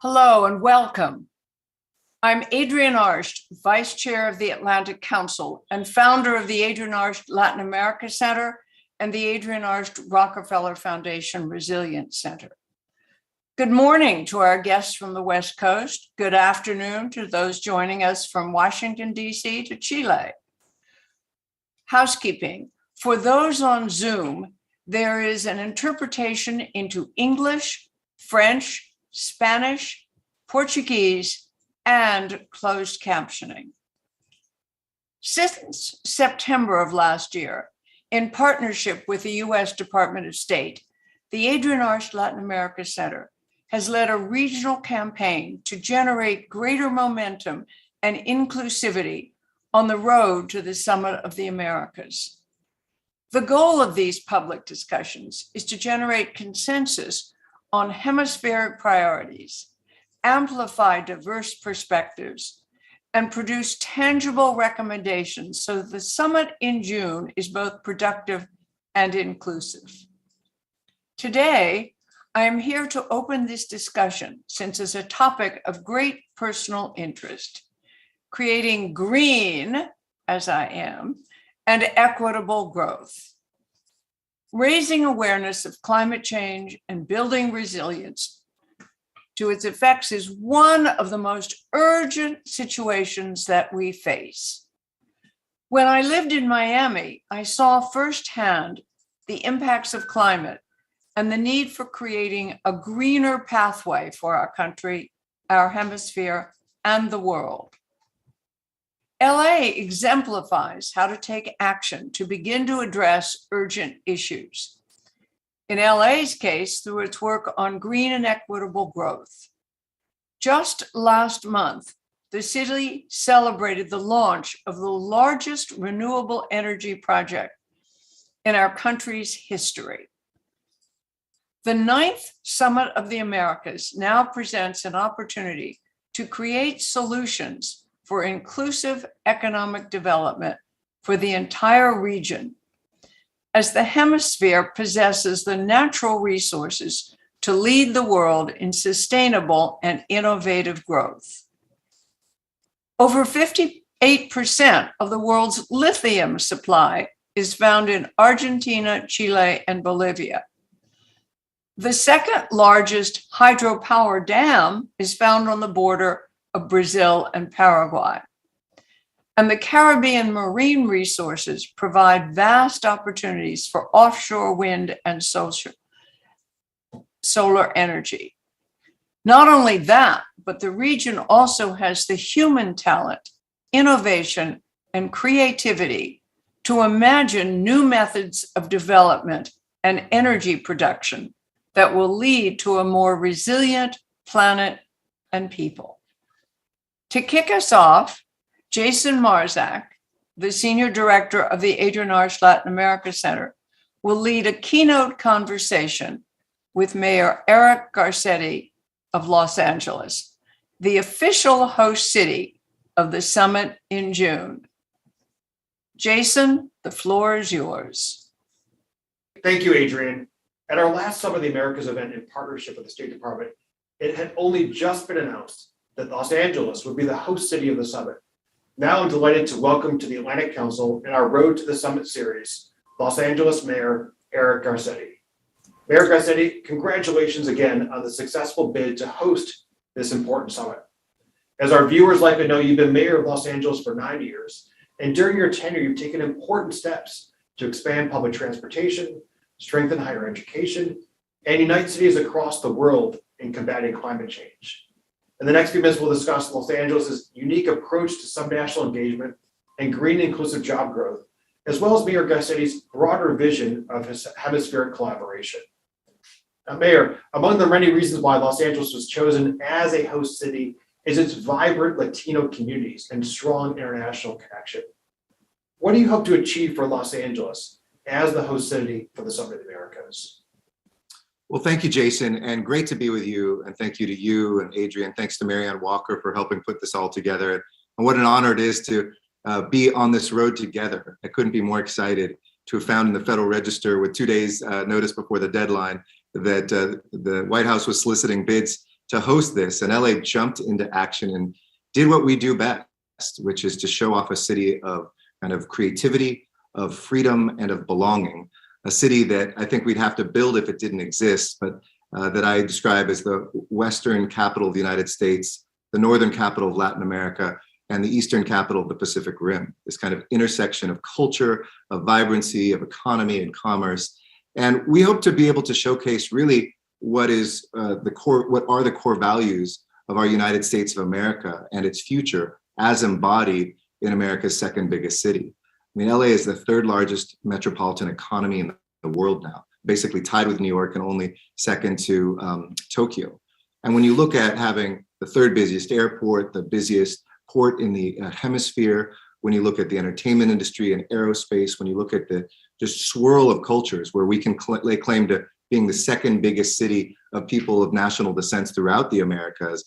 Hello and welcome. I'm Adrienne Arsht, Vice Chair of the Atlantic Council and founder of the Adrienne Arsht Latin America Center and the Adrienne Arsht Rockefeller Foundation Resilience Center. Good morning to our guests from the West Coast. Good afternoon to those joining us from Washington, D.C. to Chile. Housekeeping. For those on Zoom, there is an interpretation into English, French, Spanish, Portuguese, and closed captioning. Since September of last year, in partnership with the U.S. Department of State, the Adrienne Arsht Latin America Center has led a regional campaign to generate greater momentum and inclusivity on the road to the Summit of the Americas. The goal of these public discussions is to generate consensus on hemispheric priorities, amplify diverse perspectives, and produce tangible recommendations so that the summit in June is both productive and inclusive. Today, I am here to open this discussion since it's a topic of great personal interest, creating green, as I am, and equitable growth. Raising awareness of climate change and building resilience to its effects is one of the most urgent situations that we face. When I lived in Miami, I saw firsthand the impacts of climate and the need for creating a greener pathway for our country, our hemisphere, and the world. LA exemplifies how to take action to begin to address urgent issues. In LA's case, through its work on green and equitable growth. Just last month, the city celebrated the launch of the largest renewable energy project in our country's history. The 9th Summit of the Americas now presents an opportunity to create solutions for inclusive economic development for the entire region, as the hemisphere possesses the natural resources to lead the world in sustainable and innovative growth. Over 58% of the world's lithium supply is found in Argentina, Chile, and Bolivia. The second largest hydropower dam is found on the border of Brazil and Paraguay. And the Caribbean marine resources provide vast opportunities for offshore wind and solar energy. Not only that, but the region also has the human talent, innovation, and creativity to imagine new methods of development and energy production that will lead to a more resilient planet and people. To kick us off, Jason Marzak, the Senior Director of the Adrienne Arsht Latin America Center, will lead a keynote conversation with Mayor Eric Garcetti of Los Angeles, the official host city of the summit in June. Jason, the floor is yours. Thank you, Adrienne. At our last Summit of the Americas event in partnership with the State Department, it had only just been announced that Los Angeles would be the host city of the summit. Now I'm delighted to welcome to the Atlantic Council in our Road to the Summit series, Los Angeles Mayor Eric Garcetti. Mayor Garcetti, congratulations again on the successful bid to host this important summit. As our viewers likely know, you've been mayor of Los Angeles for 9 years, and during your tenure, you've taken important steps to expand public transportation, strengthen higher education, and unite cities across the world in combating climate change. In the next few minutes, we'll discuss Los Angeles' unique approach to subnational engagement and green inclusive job growth, as well as Mayor Garcetti's broader vision of his hemispheric collaboration. Now, Mayor, among the many reasons why Los Angeles was chosen as a host city is its vibrant Latino communities and strong international connection. What do you hope to achieve for Los Angeles as the host city for the Summit of the Americas? Well, thank you, Jason, and great to be with you. And thank you to you and Adrienne. Thanks to Marianne Walker for helping put this all together. And what an honor it is to be on this road together. I couldn't be more excited to have found in the Federal Register with 2 days notice before the deadline that the White House was soliciting bids to host this, and LA jumped into action and did what we do best, which is to show off a city of kind of creativity, of freedom, and of belonging. A city that I think we'd have to build if it didn't exist, but that I describe as the Western capital of the United States, the Northern capital of Latin America, and the Eastern capital of the Pacific Rim. This kind of intersection of culture, of vibrancy, of economy and commerce. And we hope to be able to showcase really what is what are the core values of our United States of America and its future as embodied in America's second biggest city. I mean, LA is the third largest metropolitan economy in the world now, basically tied with New York and only second to Tokyo. And when you look at having the third busiest airport, the busiest port in the hemisphere, when you look at the entertainment industry and aerospace, when you look at the just swirl of cultures where we can lay claim to being the second biggest city of people of national descents throughout the Americas,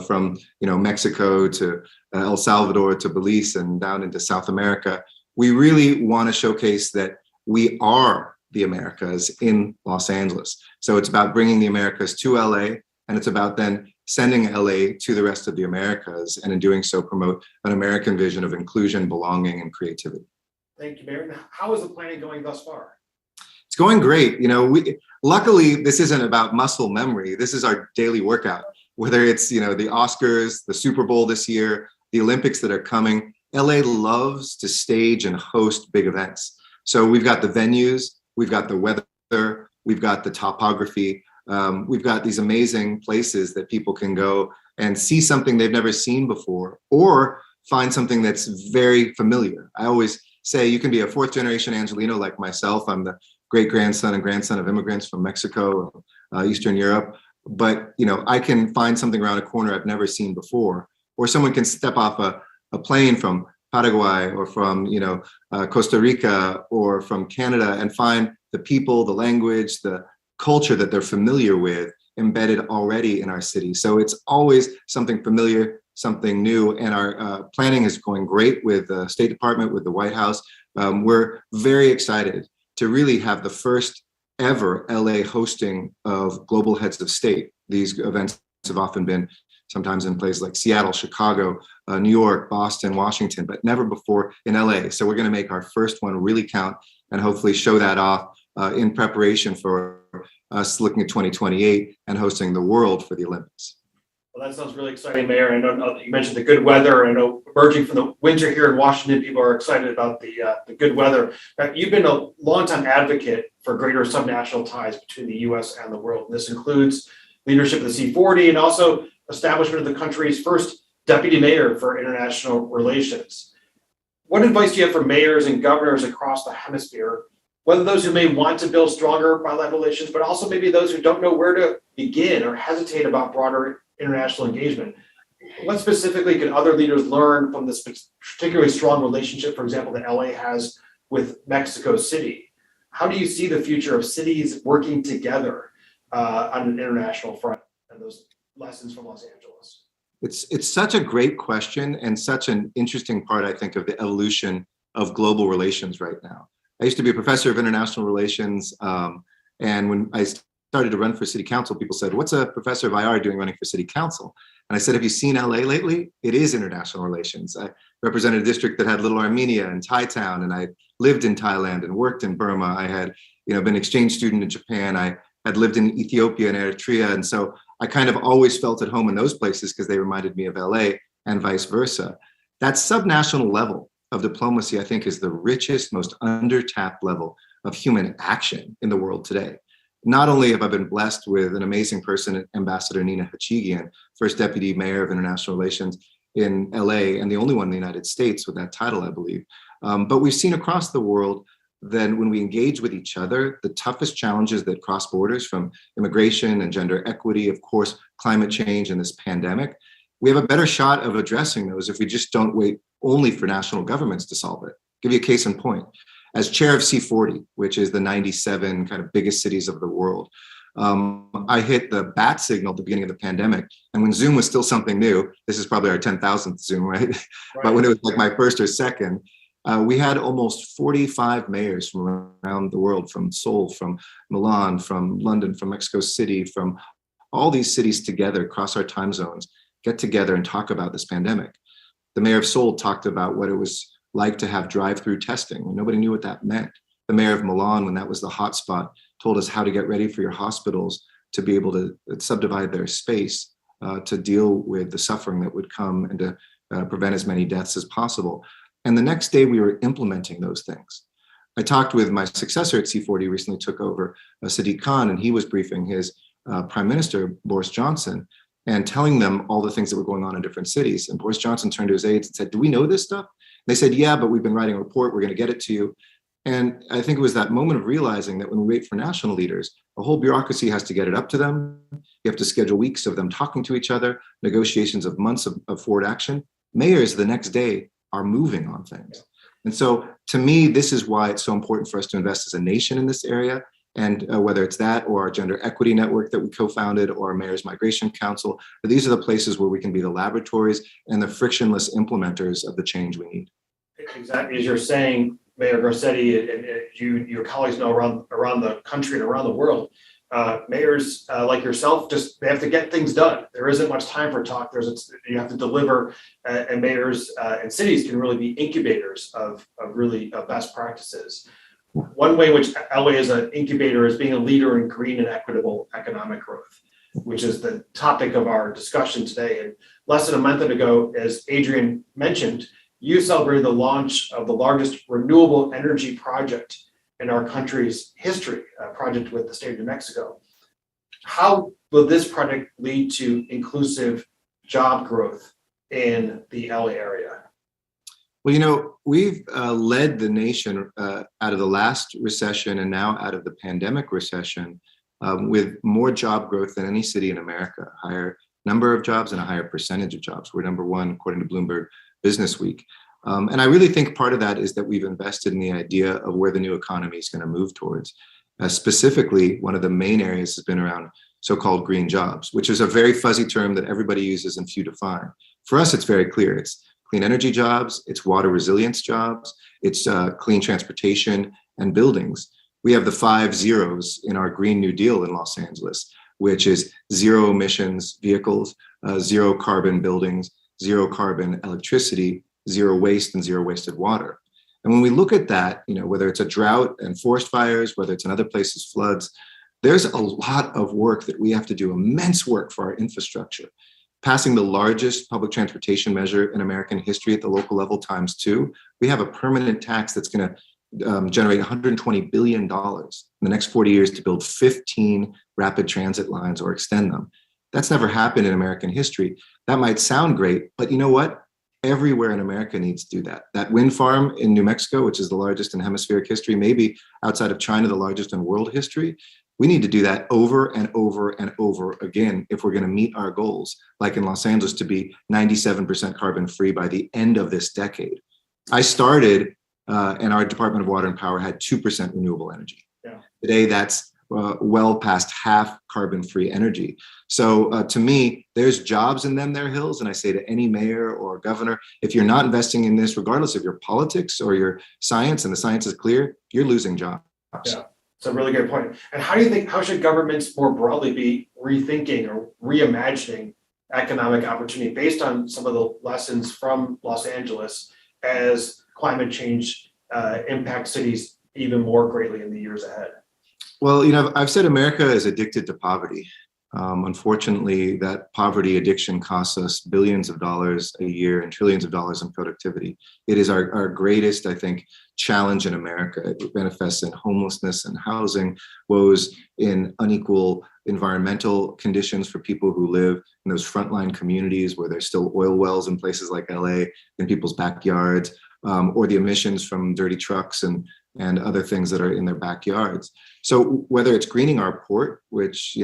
from Mexico to El Salvador to Belize and down into South America, we really want to showcase that we are the Americas in Los Angeles. So it's about bringing the Americas to LA, and it's about then sending LA to the rest of the Americas, and in doing so promote an American vision of inclusion, belonging, and creativity. Thank you, Mayor. How is the planning going thus far? It's going great. Luckily, this isn't about muscle memory. This is our daily workout, whether it's, the Oscars, the Super Bowl this year, the Olympics that are coming. LA loves to stage and host big events. So we've got the venues, we've got the weather, we've got the topography. We've got these amazing places that people can go and see something they've never seen before, or find something that's very familiar. I always say you can be a fourth generation Angelino like myself. I'm the great grandson and grandson of immigrants from Mexico, Eastern Europe. But I can find something around a corner I've never seen before, or someone can step off a plane from Paraguay or from Costa Rica or from Canada and find the people, the language, the culture that they're familiar with embedded already in our city. So it's always something familiar, something new, and our planning is going great with the State Department, with the White House. We're very excited to really have the first ever LA hosting of global heads of state. These events have often been sometimes in places like Seattle, Chicago, New York, Boston, Washington, but never before in LA. So we're going to make our first one really count and hopefully show that off in preparation for us looking at 2028 and hosting the world for the Olympics. Well, that sounds really exciting, Mayor. I know you mentioned the good weather. I know emerging from the winter here in Washington, people are excited about the good weather. You've been a longtime advocate for greater subnational ties between the U.S. and the world. This includes leadership of the C40 and also establishment of the country's first deputy mayor for international relations. What advice do you have for mayors and governors across the hemisphere, whether those who may want to build stronger bilateral relations, but also maybe those who don't know where to begin or hesitate about broader international engagement? What specifically can other leaders learn from this particularly strong relationship, for example, that LA has with Mexico City? How do you see the future of cities working together on an international front, and those lessons from Los Angeles? It's such a great question and such an interesting part, I think, of the evolution of global relations right now. I used to be a professor of international relations, and when I started to run for city council, people said, "What's a professor of IR doing running for city council?" And I said, "Have you seen LA lately? It is international relations." I represented a district that had Little Armenia and Thai Town, and I lived in Thailand and worked in Burma. I had, been an exchange student in Japan. I had lived in Ethiopia and Eritrea, and so I kind of always felt at home in those places because they reminded me of LA, and vice versa. That subnational level of diplomacy, I think, is the richest, most undertapped level of human action in the world today. Not only have I been blessed with an amazing person, Ambassador Nina Hachigian, first deputy mayor of international relations in LA, and the only one in the United States with that title, I believe. But we've seen across the world that when we engage with each other, the toughest challenges that cross borders, from immigration and gender equity, of course, climate change and this pandemic, we have a better shot of addressing those if we just don't wait only for national governments to solve it. Give you a case in point. As chair of C40, which is the 97 kind of biggest cities of the world, I hit the bat signal at the beginning of the pandemic. And when Zoom was still something new, this is probably our 10,000th Zoom, right? But when it was like my first or second, we had almost 45 mayors from around the world, from Seoul, from Milan, from London, from Mexico City, from all these cities together across our time zones get together and talk about this pandemic. The mayor of Seoul talked about what it was like to have drive-through testing. Nobody knew what that meant. The mayor of Milan, when that was the hot spot, told us how to get ready for your hospitals to be able to subdivide their space to deal with the suffering that would come and to prevent as many deaths as possible. And the next day we were implementing those things. I talked with my successor at C40, recently took over, Sadiq Khan, and he was briefing his Prime Minister, Boris Johnson, and telling them all the things that were going on in different cities. And Boris Johnson turned to his aides and said, do we know this stuff? They said, yeah, but we've been writing a report, we're going to get it to you. And I think it was that moment of realizing that when we wait for national leaders, the whole bureaucracy has to get it up to them. You have to schedule weeks of them talking to each other, negotiations of months of forward action. Mayors the next day are moving on things. And so to me, this is why it's so important for us to invest as a nation in this area. And whether it's that or our gender equity network that we co-founded or Mayor's Migration Council, these are the places where we can be the laboratories and the frictionless implementers of the change we need. Exactly, as you're saying, Mayor Garcetti, and your colleagues know around the country and around the world, mayors like yourself, they have to get things done. There isn't much time for talk. You have to deliver, and mayors and cities can really be incubators of really best practices. One way in which LA is an incubator is being a leader in green and equitable economic growth, which is the topic of our discussion today. And less than a month ago, as Adrian mentioned, you celebrated the launch of the largest renewable energy project in our country's history, a project with the state of New Mexico. How will this project lead to inclusive job growth in the LA area? Well, we've led the nation out of the last recession and now out of the pandemic recession with more job growth than any city in America, a higher number of jobs and a higher percentage of jobs. We're number one, according to Bloomberg Business Week. And I really think part of that is that we've invested in the idea of where the new economy is going to move towards. Specifically, one of the main areas has been around so-called green jobs, which is a very fuzzy term that everybody uses and few define. For us, it's very clear. It's clean energy jobs, it's water resilience jobs, it's clean transportation and buildings. We have the 5 zeros in our Green New Deal in Los Angeles, which is zero emissions vehicles, zero carbon buildings, zero carbon electricity, zero waste and zero wasted water. And when we look at that, whether it's a drought and forest fires, whether it's in other places, floods, there's a lot of work that we have to do, immense work for our infrastructure. Passing the largest public transportation measure in American history at the local level ×2, we have a permanent tax that's going to generate $120 billion in the next 40 years to build 15 rapid transit lines or extend them. That's never happened in American history. That might sound great, but you know what? Everywhere in America needs to do that. That wind farm in New Mexico, which is the largest in hemispheric history, maybe outside of China, the largest in world history. We need to do that over and over and over again if we're going to meet our goals, like in Los Angeles, to be 97% carbon free by the end of this decade. I started, and our Department of Water and Power had 2% renewable energy. Yeah. Today, that's well past half carbon-free energy. So to me, there's jobs in them there hills. And I say to any mayor or governor, if you're not investing in this, regardless of your politics or your science, and the science is clear, you're losing jobs. Yeah, it's a really good point. And how should governments more broadly be rethinking or reimagining economic opportunity based on some of the lessons from Los Angeles as climate change impacts cities even more greatly in the years ahead? Well, I've said America is addicted to poverty. Unfortunately, that poverty addiction costs us billions of dollars a year and trillions of dollars in productivity. It is our greatest, I think, challenge in America. It manifests in homelessness and housing woes, in unequal environmental conditions for people who live in those frontline communities where there's still oil wells in places like LA, in people's backyards, or the emissions from dirty trucks and other things that are in their backyards. So whether it's greening our port, which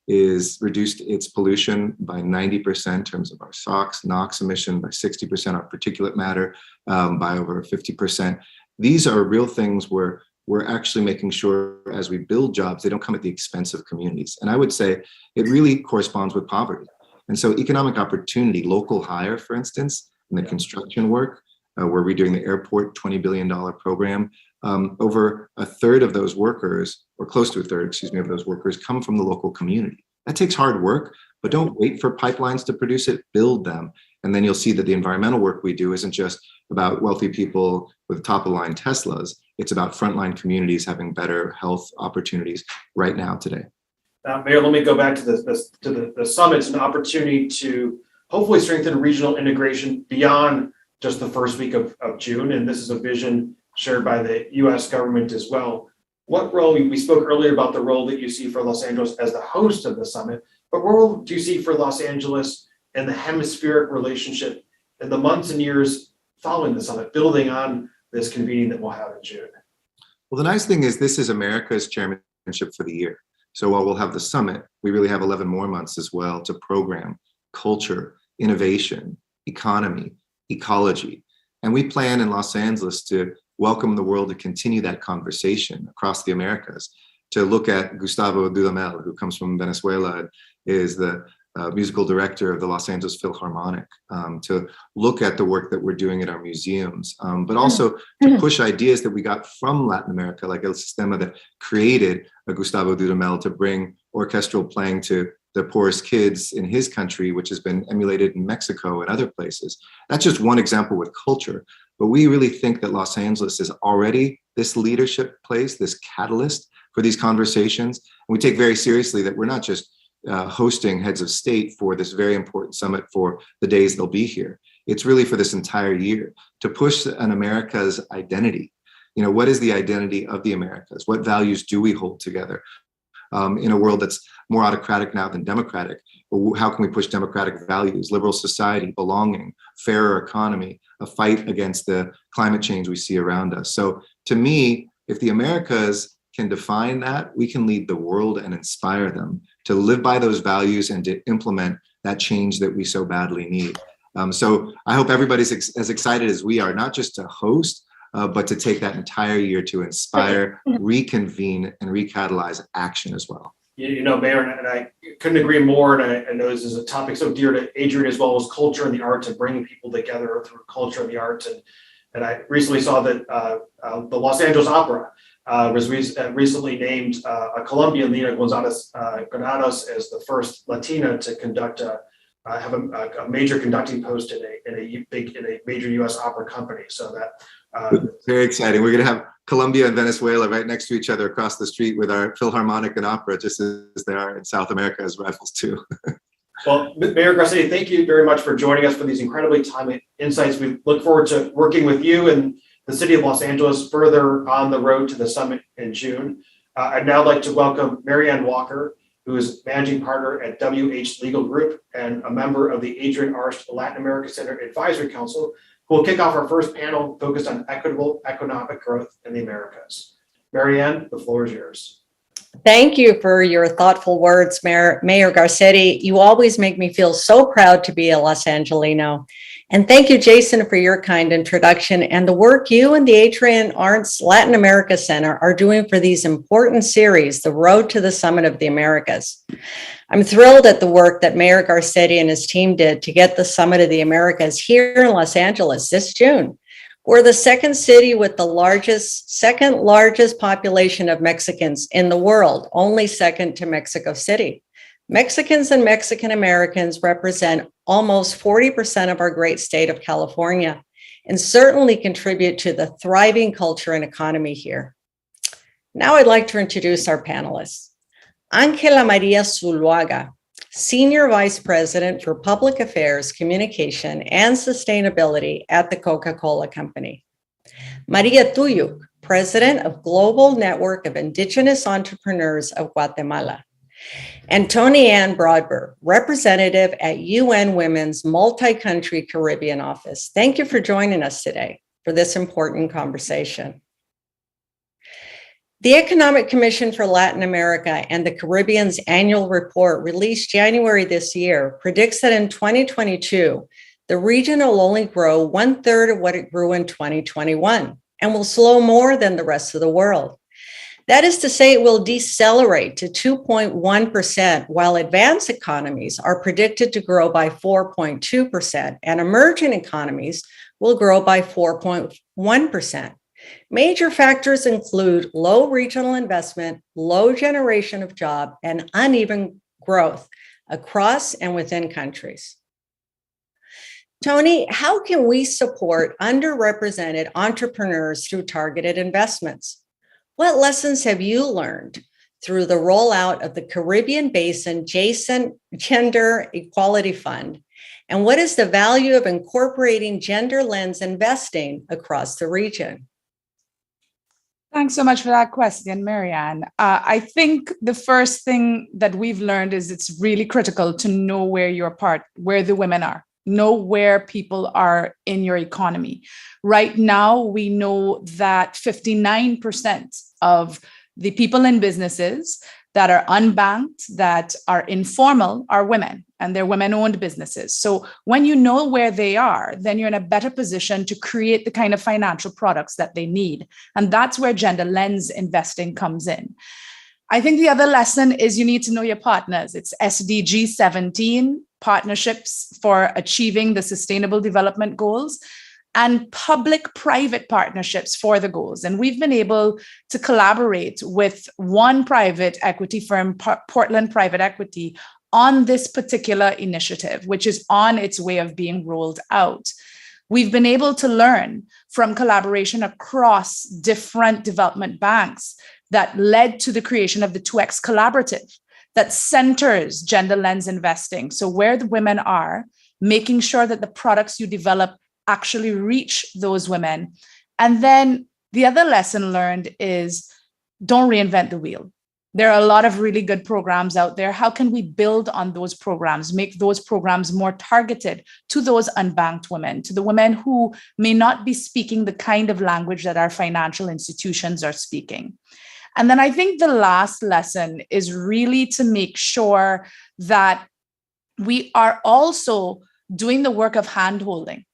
is reduced its pollution by 90% in terms of our SOx, NOx emission, by 60%, our particulate matter by over 50%. These are real things where we're actually making sure as we build jobs, they don't come at the expense of communities. And I would say it really corresponds with poverty. And so economic opportunity, local hire, for instance, in the construction work, we're redoing the airport $20 billion program. Over a third of those workers, or close to a third, of those workers come from the local community. That takes hard work, but don't wait for pipelines to produce it, build them. And then you'll see that the environmental work we do isn't just about wealthy people with top-of-the-line Teslas. It's about frontline communities having better health opportunities right now today. Mayor, let me go back to the summit. It's an opportunity to hopefully strengthen regional integration beyond just the first week of June. And this is a vision shared by the US government as well. What role, we spoke earlier about the role that you see for Los Angeles as the host of the summit, but what role do you see for Los Angeles and the hemispheric relationship in the months and years following the summit, building on this convening that we'll have in June? Well, the nice thing is this is America's chairmanship for the year. So while we'll have the summit, we really have 11 more months as well to program culture, innovation, economy, ecology. And we plan in Los Angeles to welcome the world to continue that conversation across the Americas, to look at Gustavo Dudamel, who comes from Venezuela, and is the musical director of the Los Angeles Philharmonic, to look at the work that we're doing at our museums, but also to push ideas that we got from Latin America, like El Sistema that created Gustavo Dudamel to bring orchestral playing to the poorest kids in his country, which has been emulated in Mexico and other places. That's just one example with culture, but we really think that Los Angeles is already this leadership place, this catalyst for these conversations. And we take very seriously that we're not just hosting heads of state for this very important summit for the days they'll be here. It's really for this entire year to push an America's identity. You know, what is the identity of the Americas? What values do we hold together? In a world that's more autocratic now than democratic, how can we push democratic values, liberal society, belonging, fairer economy, a fight against the climate change we see around us? So to me, if the Americas can define that, we can lead the world and inspire them to live by those values and to implement that change that we so badly need. So I hope everybody's as excited as we are, not just to host, but to take that entire year to inspire, reconvene, and recatalyze action as well. You know, Mayor, and I couldn't agree more. And I know this is a topic so dear to Adrian as well as culture and the arts and bringing people together through culture and the arts. And I recently saw that the Los Angeles Opera was recently named a Colombian, Lina Gonzalez Granados, as the first Latina to conduct have a major conducting post in a major U.S. opera company. So that very exciting. We're going to have Colombia and Venezuela right next to each other across the street with our Philharmonic and opera, just as they are in South America as rivals too. Well, Mayor Garcetti, thank you very much for joining us for these incredibly timely insights. We look forward to working with you and the city of Los Angeles further on the road to the summit in June. I'd now like to welcome Marianne Walker, who is managing partner at WH Legal Group and a member of the Adrian Arsht Latin America Center Advisory Council, who will kick off our first panel focused on equitable economic growth in the Americas. Marianne, the floor is yours. Thank you for your thoughtful words, Mayor Garcetti. You always make me feel so proud to be a Los Angelino. And thank you, Jason, for your kind introduction and the work you and the Adrian Arsht Latin America Center are doing for these important series, The Road to the Summit of the Americas. I'm thrilled at the work that Mayor Garcetti and his team did to get the Summit of the Americas here in Los Angeles this June. We're the second city with the second largest population of Mexicans in the world, only second to Mexico City. Mexicans and Mexican Americans represent almost 40% of our great state of California and certainly contribute to the thriving culture and economy here. Now I'd like to introduce our panelists. Ángela María Zuluaga, Senior Vice President for Public Affairs, Communication, and Sustainability at the Coca-Cola Company. Maria Tuyuk, President of Global Network of Indigenous Entrepreneurs of Guatemala. And Tony Ann Broadber, Representative at UN Women's Multi-Country Caribbean Office. Thank you for joining us today for this important conversation. The Economic Commission for Latin America and the Caribbean's annual report released January this year predicts that in 2022, the region will only grow 1/3 of what it grew in 2021 and will slow more than the rest of the world. That is to say, it will decelerate to 2.1%, while advanced economies are predicted to grow by 4.2%, and emerging economies will grow by 4.1%. Major factors include low regional investment, low generation of job, and uneven growth across and within countries. Tony, how can we support underrepresented entrepreneurs through targeted investments? What lessons have you learned through the rollout of the Caribbean Basin Gender Equality Fund? And what is the value of incorporating gender lens investing across the region? Thanks so much for that question, Marianne. I think the first thing that we've learned is it's really critical to know where the women are, know where people are in your economy. Right now, we know that 59% of the people in businesses that are unbanked, that are informal, are women, and they're women-owned businesses. So when you know where they are, then you're in a better position to create the kind of financial products that they need. And that's where gender lens investing comes in. I think the other lesson is you need to know your partners. It's SDG 17, partnerships for achieving the Sustainable Development Goals, and public-private partnerships for the goals. And we've been able to collaborate with one private equity firm, Portland Private Equity, on this particular initiative, which is on its way of being rolled out. We've been able to learn from collaboration across different development banks that led to the creation of the 2X Collaborative that centers gender lens investing. So where the women are, making sure that the products you develop actually reach those women. And then the other lesson learned is don't reinvent the wheel. There are a lot of really good programs out there. How can we build on those programs, make those programs more targeted to those unbanked women, to the women who may not be speaking the kind of language that our financial institutions are speaking? And then I think the last lesson is really to make sure that we are also doing the work of handholding.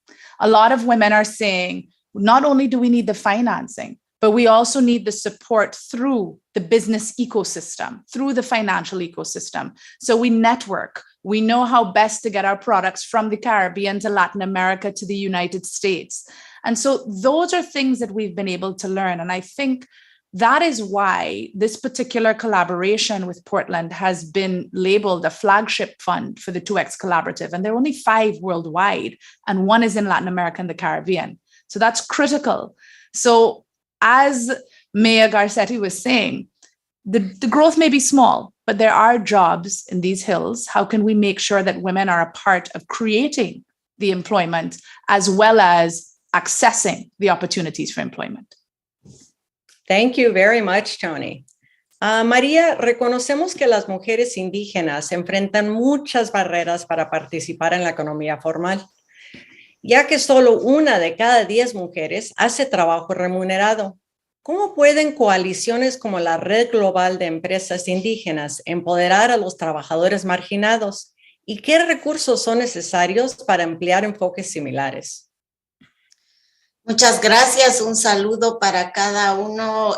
A lot of women are saying, not only do we need the financing, but we also need the support through the business ecosystem, through the financial ecosystem. So we network. We know how best to get our products from the Caribbean to Latin America to the United States. And so those are things that we've been able to learn. And I think that is why this particular collaboration with Portland has been labeled a flagship fund for the 2X Collaborative. And there are only 5 worldwide, and 1 is in Latin America and the Caribbean. So that's critical. So as Mayor Garcetti was saying, the growth may be small, but there are jobs in these hills. How can we make sure that women are a part of creating the employment as well as accessing the opportunities for employment? Thank you very much, Tony. María, reconocemos que las mujeres indígenas enfrentan muchas barreras para participar en la economía formal, ya que solo 1 de cada 10 mujeres hace trabajo remunerado. ¿Cómo pueden coaliciones como la Red Global de Empresas Indígenas empoderar a los trabajadores marginados? ¿Y qué recursos son necesarios para emplear enfoques similares? Muchas gracias, un saludo para cada uno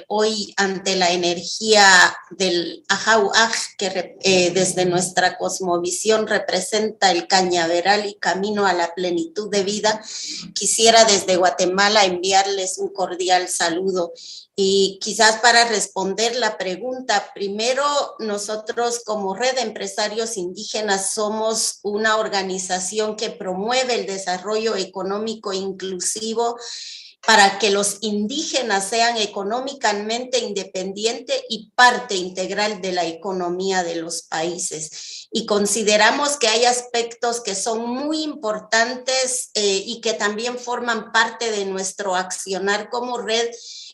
hoy ante la energía del Ajauaj que desde nuestra cosmovisión representa el cañaveral y camino a la plenitud de vida. Quisiera desde Guatemala enviarles un cordial saludo. Y quizás para responder la pregunta, primero nosotros como Red de Empresarios Indígenas somos una organización que promueve el desarrollo económico inclusivo para que los indígenas sean económicamente independientes y parte integral de la economía de los países. Y consideramos que hay aspectos que son muy importantes y que también forman parte de nuestro accionar como red.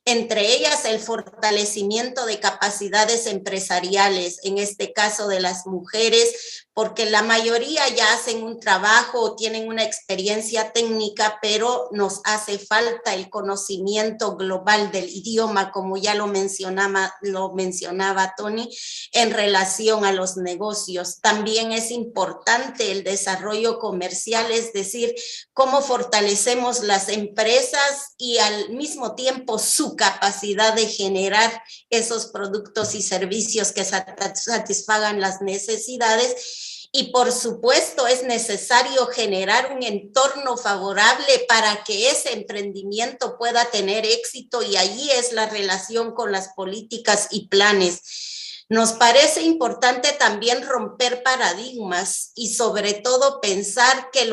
Entre ellas el fortalecimiento de capacidades empresariales, en este caso de las mujeres, porque la mayoría ya hacen un trabajo o tienen una experiencia técnica, pero nos hace falta el conocimiento global del idioma, como ya lo mencionaba Tony, en relación a los negocios. También es importante el desarrollo comercial, es decir, cómo fortalecemos las empresas y al mismo tiempo su capacidad de generar esos productos y servicios que satisfagan las necesidades. Y por supuesto es necesario generar un entorno favorable para que ese emprendimiento pueda tener éxito, y allí es la relación con las políticas y planes. Nos parece importante también romper paradigmas y sobre todo pensar que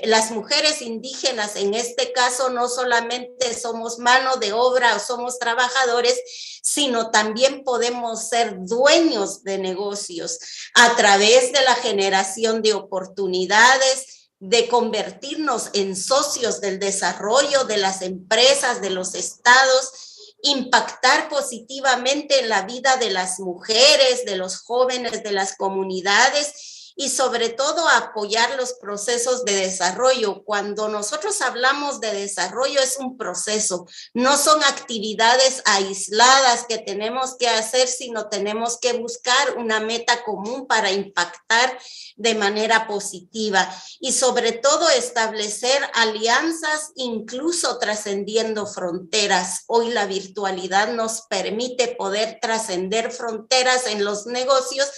las mujeres indígenas en este caso no solamente somos mano de obra o somos trabajadores, sino también podemos ser dueños de negocios a través de la generación de oportunidades, de convertirnos en socios del desarrollo de las empresas, de los estados, impactar positivamente en la vida de las mujeres, de los jóvenes, de las comunidades y sobre todo apoyar los procesos de desarrollo. Cuando nosotros hablamos de desarrollo es un proceso, no son actividades aisladas que tenemos que hacer, sino tenemos que buscar una meta común para impactar de manera positiva y sobre todo establecer alianzas incluso trascendiendo fronteras. Hoy la virtualidad nos permite poder trascender fronteras en los negocios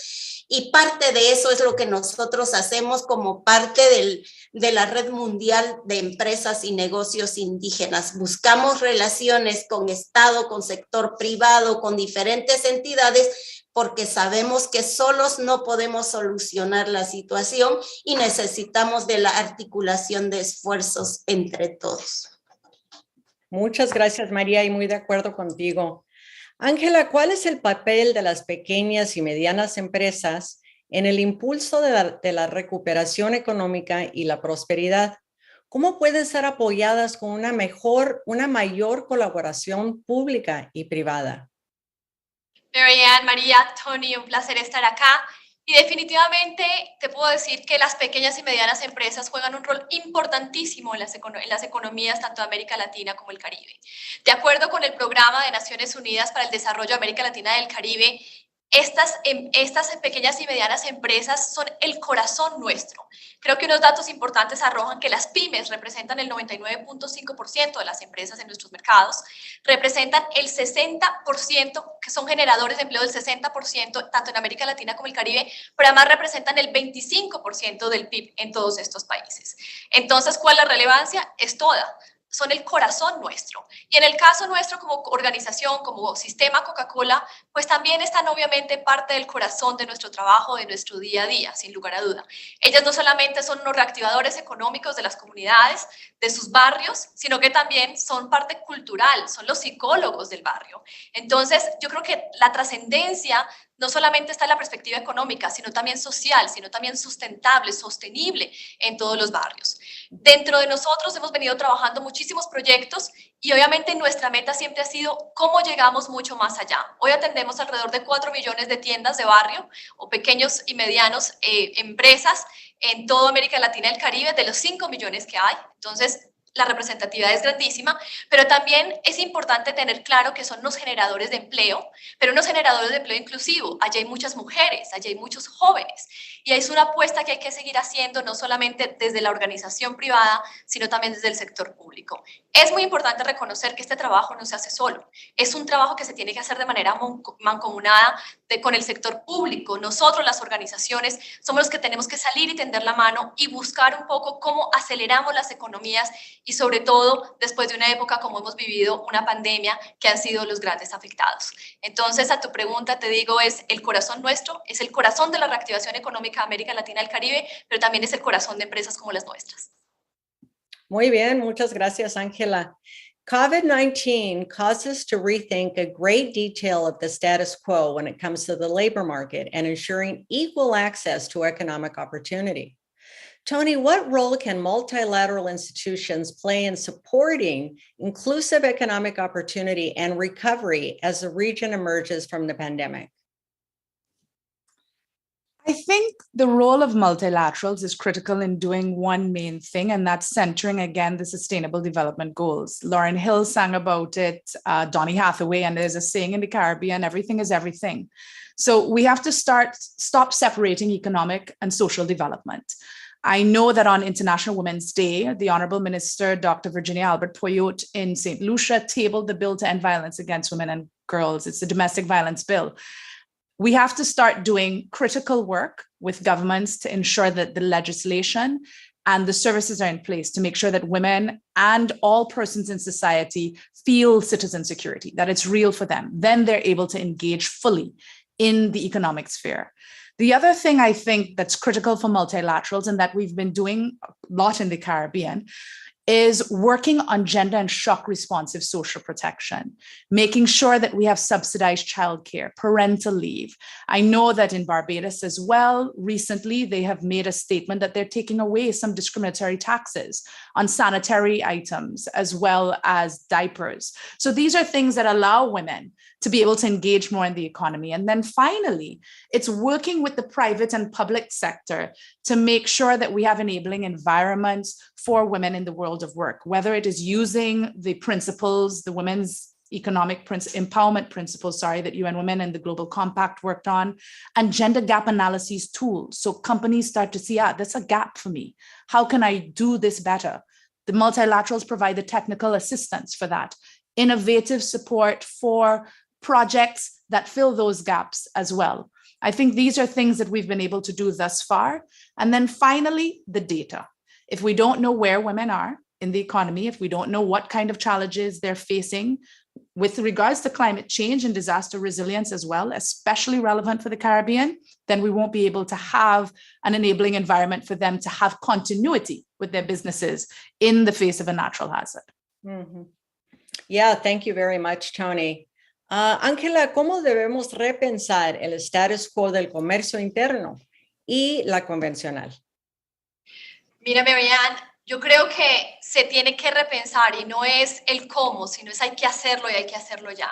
y parte de eso es lo que nosotros hacemos como parte de la Red Mundial de Empresas y Negocios Indígenas. Buscamos relaciones con Estado, con sector privado, con diferentes entidades, porque sabemos que solos no podemos solucionar la situación y necesitamos de la articulación de esfuerzos entre todos. Muchas gracias, María, y muy de acuerdo contigo. Ángela, ¿cuál es el papel de las pequeñas y medianas empresas en el impulso de la recuperación económica y la prosperidad? ¿Cómo pueden ser apoyadas con una mayor colaboración pública y privada? Marianne, María, Tony, un placer estar acá. Y definitivamente te puedo decir que las pequeñas y medianas empresas juegan un rol importantísimo en las economías tanto de América Latina como el Caribe. De acuerdo con el Programa de Naciones Unidas para el Desarrollo de América Latina y el Caribe, estas pequeñas y medianas empresas son el corazón nuestro. Creo que unos datos importantes arrojan que las pymes representan el 99.5% de las empresas en nuestros mercados, representan el 60%, que son generadores de empleo del 60%, tanto en América Latina como el Caribe, pero además representan el 25% del PIB en todos estos países. Entonces, ¿cuál es la relevancia? Es toda. Son el corazón nuestro. Y en el caso nuestro como organización, como sistema Coca-Cola, pues también están obviamente parte del corazón de nuestro trabajo, de nuestro día a día, sin lugar a duda. Ellas no solamente son los reactivadores económicos de las comunidades, de sus barrios, sino que también son parte cultural, son los psicólogos del barrio. Entonces, yo creo que la trascendencia no solamente está en la perspectiva económica, sino también social, sino también sustentable, sostenible en todos los barrios. Dentro de nosotros hemos venido trabajando muchísimos proyectos y obviamente nuestra meta siempre ha sido cómo llegamos mucho más allá. Hoy atendemos alrededor de 4 millones de tiendas de barrio o pequeños y medianos empresas en toda América Latina y el Caribe de los 5 millones que hay. Entonces, la representatividad es grandísima, pero también es importante tener claro que son unos generadores de empleo, pero unos generadores de empleo inclusivo. Allí hay muchas mujeres, allí hay muchos jóvenes, y es una apuesta que hay que seguir haciendo, no solamente desde la organización privada, sino también desde el sector público. Es muy importante reconocer que este trabajo no se hace solo, es un trabajo que se tiene que hacer de manera mancomunada con el sector público. Nosotros, las organizaciones, somos los que tenemos que salir y tender la mano y buscar un poco cómo aceleramos las economías y sobre todo después de una época como hemos vivido una pandemia que han sido los grandes afectados. Entonces, a tu pregunta te digo, es el corazón nuestro, es el corazón de la reactivación económica de América Latina y el Caribe, pero también es el corazón de empresas como las nuestras. Muy bien, muchas gracias, Ángela. COVID-19 caused us to rethink a great detail of the status quo when it comes to the labor market and ensuring equal access to economic opportunity. Tony, what role can multilateral institutions play in supporting inclusive economic opportunity and recovery as the region emerges from the pandemic? I think the role of multilaterals is critical in doing one main thing, and that's centering, again, the Sustainable Development Goals. Lauryn Hill sang about it, Donny Hathaway, and there's a saying in the Caribbean, everything is everything. So we have to stop separating economic and social development. I know that on International Women's Day, the Honorable Minister, Dr. Virginia Albert Poyot in St. Lucia tabled the bill to end violence against women and girls. It's the domestic violence bill. We have to start doing critical work with governments to ensure that the legislation and the services are in place to make sure that women and all persons in society feel citizen security, that it's real for them. Then they're able to engage fully in the economic sphere. The other thing I think that's critical for multilaterals and that we've been doing a lot in the Caribbean is working on gender and shock responsive social protection, making sure that we have subsidized childcare, parental leave. I know that in Barbados as well, recently they have made a statement that they're taking away some discriminatory taxes on sanitary items as well as diapers. So these are things that allow women to be able to engage more in the economy. And then finally, it's working with the private and public sector to make sure that we have enabling environments for women in the world of work, whether it is using the principles, the women's economic empowerment principles, that UN Women and the Global Compact worked on, and gender gap analysis tools. So companies start to see, that's a gap for me. How can I do this better? The multilaterals provide the technical assistance for that, innovative support for projects that fill those gaps as well. I think these are things that we've been able to do thus far. And then finally, the data. If we don't know where women are in the economy, if we don't know what kind of challenges they're facing with regards to climate change and disaster resilience as well, especially relevant for the Caribbean, then we won't be able to have an enabling environment for them to have continuity with their businesses in the face of a natural hazard. Mm-hmm. Yeah, thank you very much, Tony. Ángela, ¿cómo debemos repensar el status quo del comercio interno y la convencional? Mira, Marianne, yo creo que se tiene que repensar y no es el cómo, sino es hay que hacerlo y hay que hacerlo ya.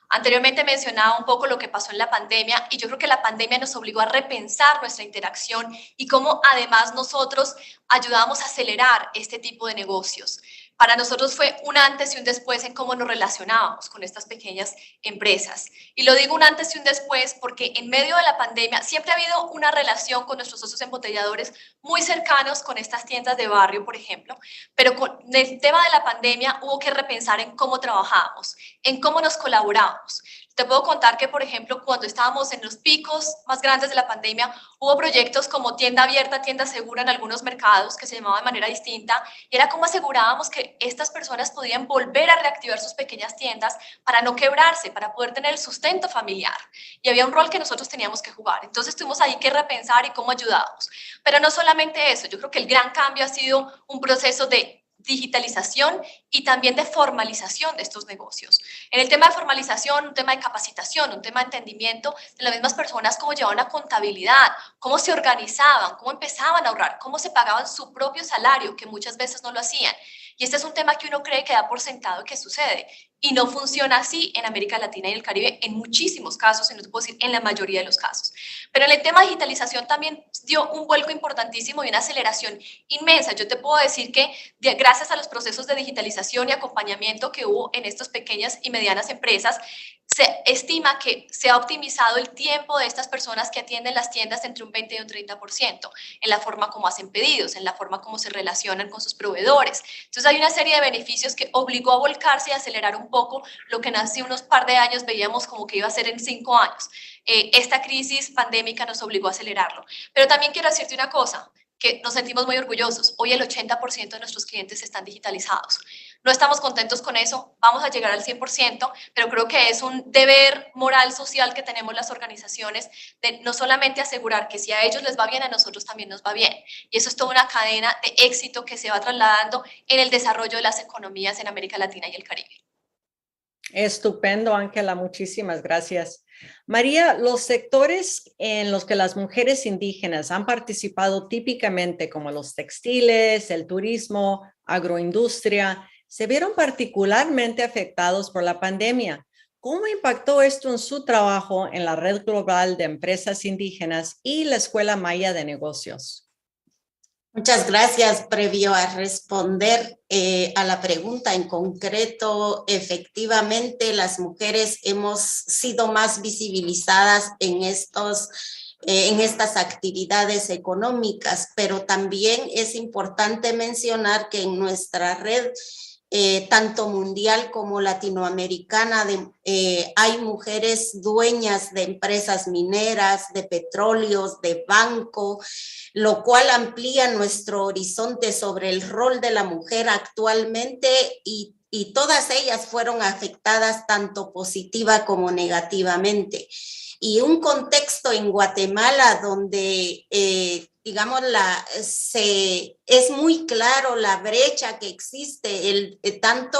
Anteriormente mencionaba un poco lo que pasó en la pandemia y yo creo que la pandemia nos obligó a repensar nuestra interacción y cómo además nosotros ayudamos a acelerar este tipo de negocios. Para nosotros fue un antes y un después en cómo nos relacionábamos con estas pequeñas empresas. Y lo digo un antes y un después porque en medio de la pandemia siempre ha habido una relación con nuestros socios embotelladores muy cercanos con estas tiendas de barrio, por ejemplo, pero con el tema de la pandemia hubo que repensar en cómo trabajábamos, en cómo nos colaborábamos. Te puedo contar que, por ejemplo, cuando estábamos en los picos más grandes de la pandemia, hubo proyectos como tienda abierta, tienda segura en algunos mercados que se llamaban de manera distinta y era cómo asegurábamos que estas personas podían volver a reactivar sus pequeñas tiendas para no quebrarse, para poder tener el sustento familiar. Y había un rol que nosotros teníamos que jugar. Entonces tuvimos ahí que repensar y cómo ayudábamos. Pero no solamente eso, yo creo que el gran cambio ha sido un proceso de digitalización y también de formalización de estos negocios. En el tema de formalización, un tema de capacitación, un tema de entendimiento de las mismas personas, cómo llevaban la contabilidad, cómo se organizaban, cómo empezaban a ahorrar, cómo se pagaban su propio salario, que muchas veces no lo hacían. Y este es un tema que uno cree que da por sentado que sucede. Y no funciona así en América Latina y el Caribe en muchísimos casos, y no te puedo decir en la mayoría de los casos. Pero en el tema de digitalización también dio un vuelco importantísimo y una aceleración inmensa. Yo te puedo decir que gracias a los procesos de digitalización y acompañamiento que hubo en estas pequeñas y medianas empresas, se estima que se ha optimizado el tiempo de estas personas que atienden las tiendas entre un 20 y un 30%, en la forma como hacen pedidos, en la forma como se relacionan con sus proveedores. Entonces hay una serie de beneficios que obligó a volcarse y a acelerar un poco lo que hace unos par de años veíamos como que iba a ser en 5 años. Esta crisis pandémica nos obligó a acelerarlo. Pero también quiero decirte una cosa, que nos sentimos muy orgullosos. Hoy el 80% de nuestros clientes están digitalizados. No estamos contentos con eso, vamos a llegar al 100%, pero creo que es un deber moral social que tenemos las organizaciones de no solamente asegurar que si a ellos les va bien, a nosotros también nos va bien. Y eso es toda una cadena de éxito que se va trasladando en el desarrollo de las economías en América Latina y el Caribe. Estupendo, Ángela, muchísimas gracias. María, los sectores en los que las mujeres indígenas han participado típicamente, como los textiles, el turismo, agroindustria, se vieron particularmente afectados por la pandemia. ¿Cómo impactó esto en su trabajo en la Red Global de Empresas Indígenas y la Escuela Maya de Negocios? Muchas gracias. Previo a responder a la pregunta en concreto, efectivamente las mujeres hemos sido más visibilizadas en estas actividades económicas, pero también es importante mencionar que en nuestra red, tanto mundial como latinoamericana, hay mujeres dueñas de empresas mineras, de petróleos, de banco, lo cual amplía nuestro horizonte sobre el rol de la mujer actualmente y todas ellas fueron afectadas tanto positiva como negativamente. y un contexto en Guatemala donde, digamos, es muy claro la brecha que existe, tanto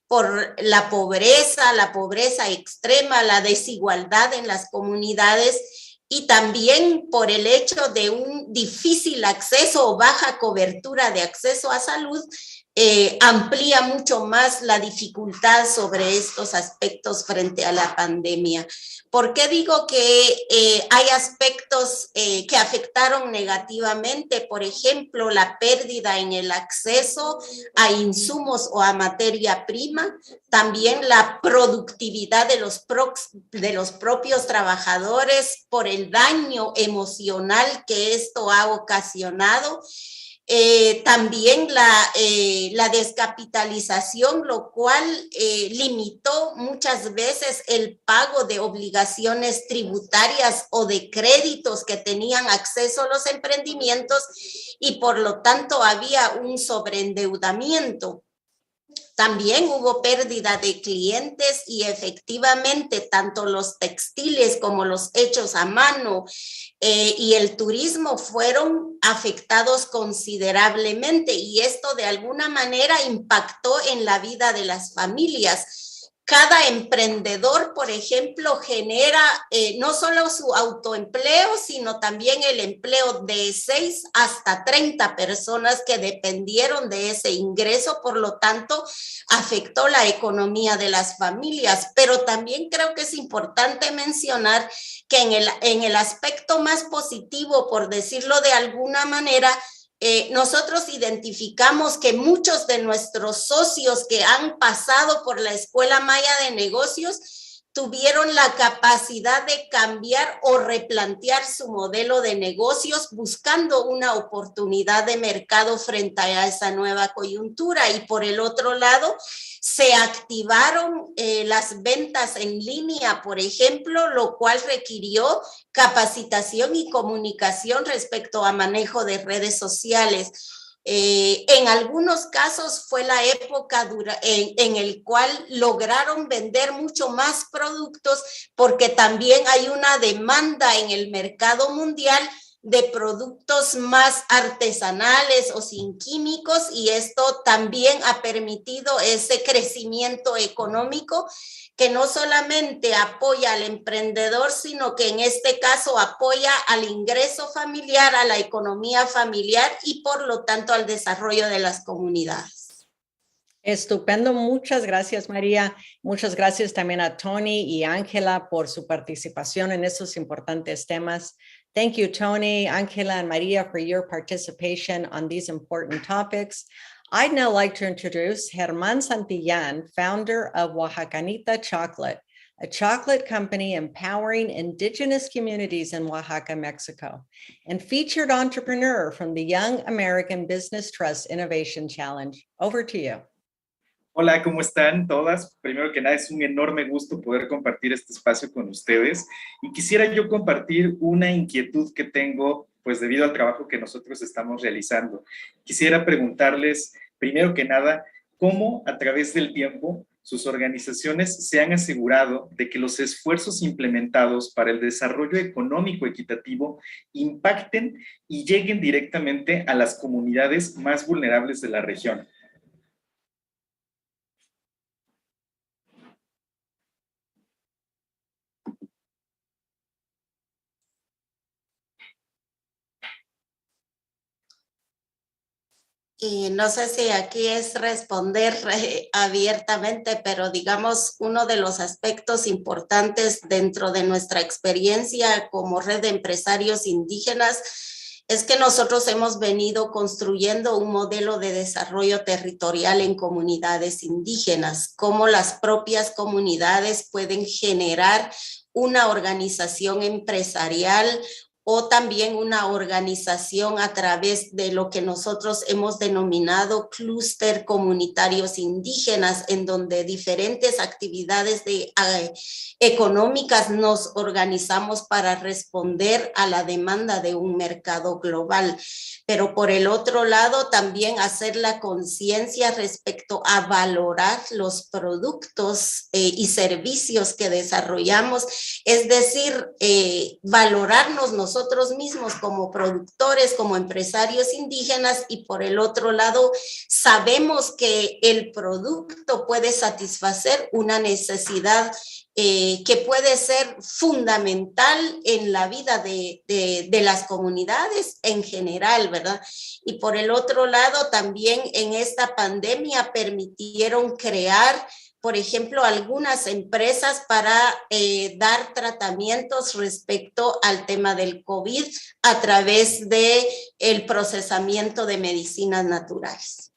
por la pobreza extrema, la desigualdad en las comunidades, y también por el hecho de un difícil acceso o baja cobertura de acceso a salud, amplía mucho más la dificultad sobre estos aspectos frente a la pandemia. ¿Por qué digo que hay aspectos que afectaron negativamente? Por ejemplo, la pérdida en el acceso a insumos o a materia prima, también la productividad de los propios trabajadores por el daño emocional que esto ha ocasionado. También la descapitalización, lo cual limitó muchas veces el pago de obligaciones tributarias o de créditos que tenían acceso a los emprendimientos, y por lo tanto había un sobreendeudamiento. También hubo pérdida de clientes y efectivamente tanto los textiles como los hechos a mano y el turismo fueron afectados considerablemente, y esto de alguna manera impactó en la vida de las familias. Cada emprendedor, por ejemplo, genera no solo su autoempleo, sino también el empleo de 6 hasta 30 personas que dependieron de ese ingreso. Por lo tanto, afectó la economía de las familias. Pero también creo que es importante mencionar que en el aspecto más positivo, por decirlo de alguna manera, nosotros identificamos que muchos de nuestros socios que han pasado por la Escuela Maya de Negocios tuvieron la capacidad de cambiar o replantear su modelo de negocios buscando una oportunidad de mercado frente a esa nueva coyuntura. Y por el otro lado, se activaron las ventas en línea, por ejemplo, lo cual requirió capacitación y comunicación respecto a manejo de redes sociales. En algunos casos fue la época en el cual lograron vender mucho más productos, porque también hay una demanda en el mercado mundial de productos más artesanales o sin químicos, y esto también ha permitido ese crecimiento económico que no solamente apoya al emprendedor, sino que en este caso apoya al ingreso familiar, a la economía familiar y por lo tanto al desarrollo de las comunidades. Estupendo, muchas gracias, María. Muchas gracias también a Tony y Ángela por su participación en estos importantes temas. Thank you, Tony, Ángela, and Maria for your participation on these important topics. I'd now like to introduce Herman Santillan, founder of Oaxacanita Chocolate, a chocolate company empowering indigenous communities in Oaxaca, Mexico, and featured entrepreneur from the Young American Business Trust Innovation Challenge. Over to you. Hola, ¿cómo están todas? Primero que nada, es un enorme gusto poder compartir este espacio con ustedes, y quisiera yo compartir una inquietud que tengo, pues debido al trabajo que nosotros estamos realizando. Quisiera preguntarles, primero que nada, cómo a través del tiempo sus organizaciones se han asegurado de que los esfuerzos implementados para el desarrollo económico equitativo impacten y lleguen directamente a las comunidades más vulnerables de la región. Y no sé si aquí es responder abiertamente, pero digamos, uno de los aspectos importantes dentro de nuestra experiencia como red de empresarios indígenas es que nosotros hemos venido construyendo un modelo de desarrollo territorial en comunidades indígenas, cómo las propias comunidades pueden generar una organización empresarial o también una organización a través de lo que nosotros hemos denominado clúster comunitarios indígenas, en donde diferentes actividades económicas nos organizamos para responder a la demanda de un mercado global. Pero por el otro lado, también hacer la conciencia respecto a valorar los productos y servicios que desarrollamos, es decir, valorarnos nosotros mismos como productores, como empresarios indígenas, y por el otro lado, sabemos que el producto puede satisfacer una necesidad que puede ser fundamental en la vida de las comunidades en general, ¿verdad? Y por el otro lado, también en esta pandemia permitieron crear, por ejemplo, algunas empresas para dar tratamientos respecto al tema del COVID a través del procesamiento de medicinas naturales.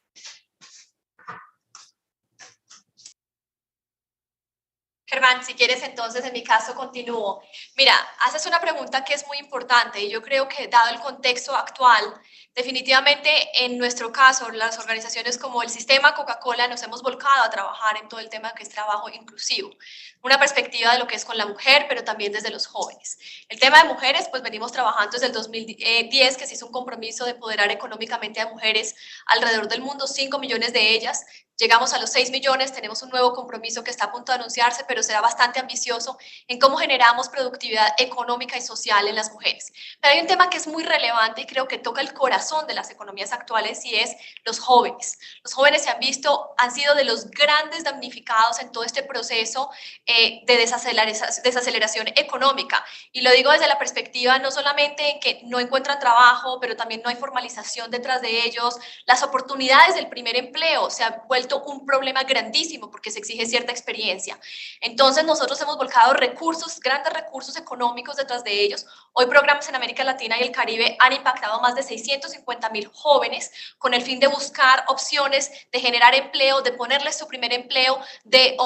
Germán, si quieres, entonces en mi caso continúo. Mira, haces una pregunta que es muy importante y yo creo que dado el contexto actual, definitivamente en nuestro caso, las organizaciones como el sistema Coca-Cola nos hemos volcado a trabajar en todo el tema que es trabajo inclusivo. Una perspectiva de lo que es con la mujer, pero también desde los jóvenes. El tema de mujeres, pues venimos trabajando desde el 2010, que se hizo un compromiso de empoderar económicamente a mujeres alrededor del mundo, 5 millones de ellas. Llegamos a los 6 millones, tenemos un nuevo compromiso que está a punto de anunciarse, pero será bastante ambicioso en cómo generamos productividad económica y social en las mujeres. Pero hay un tema que es muy relevante y creo que toca el corazón de las economías actuales y es los jóvenes. Los jóvenes han sido de los grandes damnificados en todo este proceso de desaceleración económica. Y lo digo desde la perspectiva no solamente en que no encuentran trabajo, pero también no hay formalización detrás de ellos. Las oportunidades del primer empleo se han vuelto un problema grandísimo porque se exige cierta experiencia. Entonces nosotros hemos volcado recursos, grandes recursos económicos detrás de ellos. Hoy programas en América Latina y el Caribe han impactado a más de 650,000 jóvenes con el fin de buscar opciones de generar empleo, de ponerles su primer empleo, de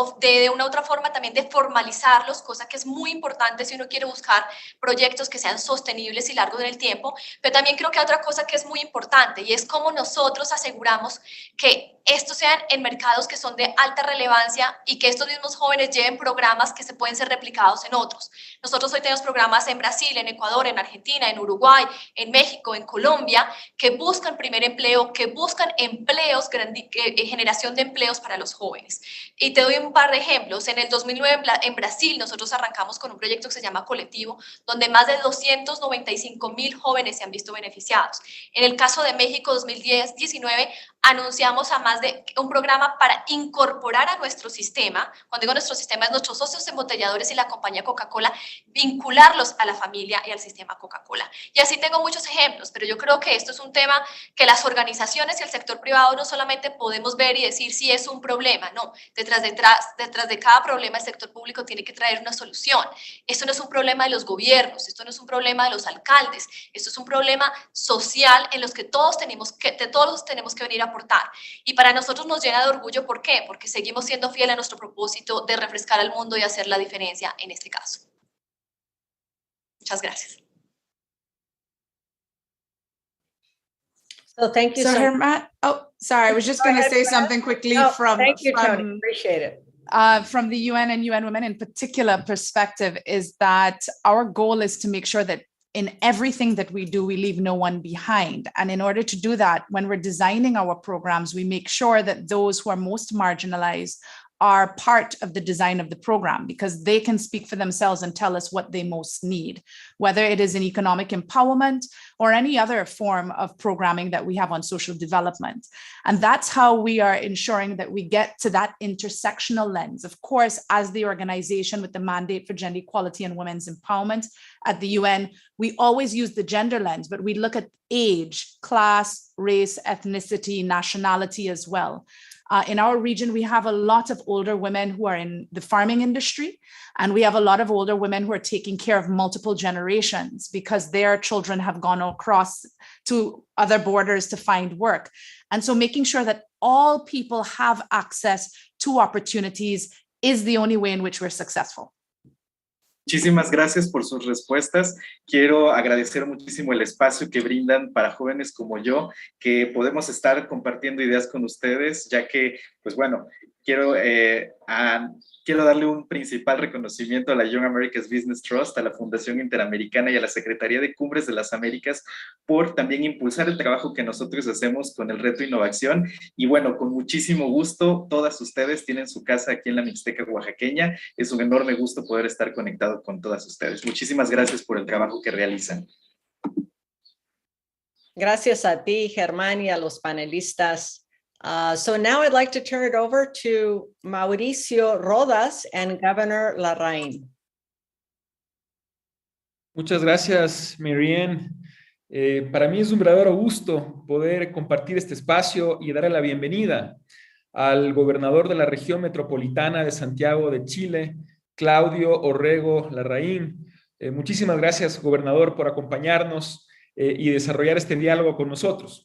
una otra forma también de formalizarlos, cosa que es muy importante si uno quiere buscar proyectos que sean sostenibles y largos en el tiempo. Pero también creo que hay otra cosa que es muy importante y es cómo nosotros aseguramos que estos sean en mercados que son de alta relevancia y que estos mismos jóvenes lleven programas que se pueden ser replicados en otros. Nosotros hoy tenemos programas en Brasil, en Ecuador, en Argentina, en Uruguay, en México, en Colombia, que buscan primer empleo, que buscan empleos, generación de empleos para los jóvenes. Y te doy un par de ejemplos. En el 2009 en Brasil nosotros arrancamos con un proyecto que se llama Colectivo, donde más de 295,000 jóvenes se han visto beneficiados. En el caso de México 2019 anunciamos a más de un programa para incorporar a nuestro sistema, cuando digo nuestro sistema es nuestros socios embotelladores y la compañía Coca-Cola, vincularlos a la familia y al sistema Coca-Cola. Y así tengo muchos ejemplos, pero yo creo que esto es un tema que las organizaciones y el sector privado no solamente podemos ver y decir si es un problema, no, detrás de cada problema el sector público tiene que traer una solución. Esto no es un problema de los gobiernos, esto no es un problema de los alcaldes, esto es un problema social en los que todos tenemos que venir a aportar. Y para nosotros nos llena de orgullo, ¿por qué? Porque seguimos siendo fieles a nuestro propósito de refrescar al mundo y hacer la diferencia en este caso. Muchas gracias. So thank you So so Herman, oh, sorry, I was just going to say something quickly thank you, Tony. Appreciate it. From the UN and UN Women in particular perspective is that our goal is to make sure that in everything that we do, we leave no one behind. And in order to do that, when we're designing our programs, we make sure that those who are most marginalized are part of the design of the program because they can speak for themselves and tell us what they most need, whether it is in economic empowerment or any other form of programming that we have on social development. And that's how we are ensuring that we get to that intersectional lens. Of course, as the organization with the mandate for gender equality and women's empowerment at the UN, we always use the gender lens, but we look at age, class, race, ethnicity, nationality as well. In our region, we have a lot of older women who are in the farming industry, and we have a lot of older women who are taking care of multiple generations because their children have gone across to other borders to find work. And so making sure that all people have access to opportunities is the only way in which we're successful. Muchísimas gracias por sus respuestas. Quiero agradecer muchísimo el espacio que brindan para jóvenes como yo, que podemos estar compartiendo ideas con ustedes, ya que, pues bueno, quiero darle un principal reconocimiento a la Young America's Business Trust, a la Fundación Interamericana y a la Secretaría de Cumbres de las Américas por también impulsar el trabajo que nosotros hacemos con el reto Innovación. Y bueno, con muchísimo gusto, todas ustedes tienen su casa aquí en la Mixteca oaxaqueña. Es un enorme gusto poder estar conectado con todas ustedes. Muchísimas gracias por el trabajo que realizan. Gracias a ti, Germán, y a los panelistas. So now I'd like to turn it over to Mauricio Rodas and Governor Larraín. Muchas gracias, Marianne. Para mí es un verdadero gusto poder compartir este espacio y darle la bienvenida al gobernador de la región metropolitana de Santiago de Chile, Claudio Orrego Larraín. Muchísimas gracias, gobernador, por acompañarnos y desarrollar este diálogo con nosotros.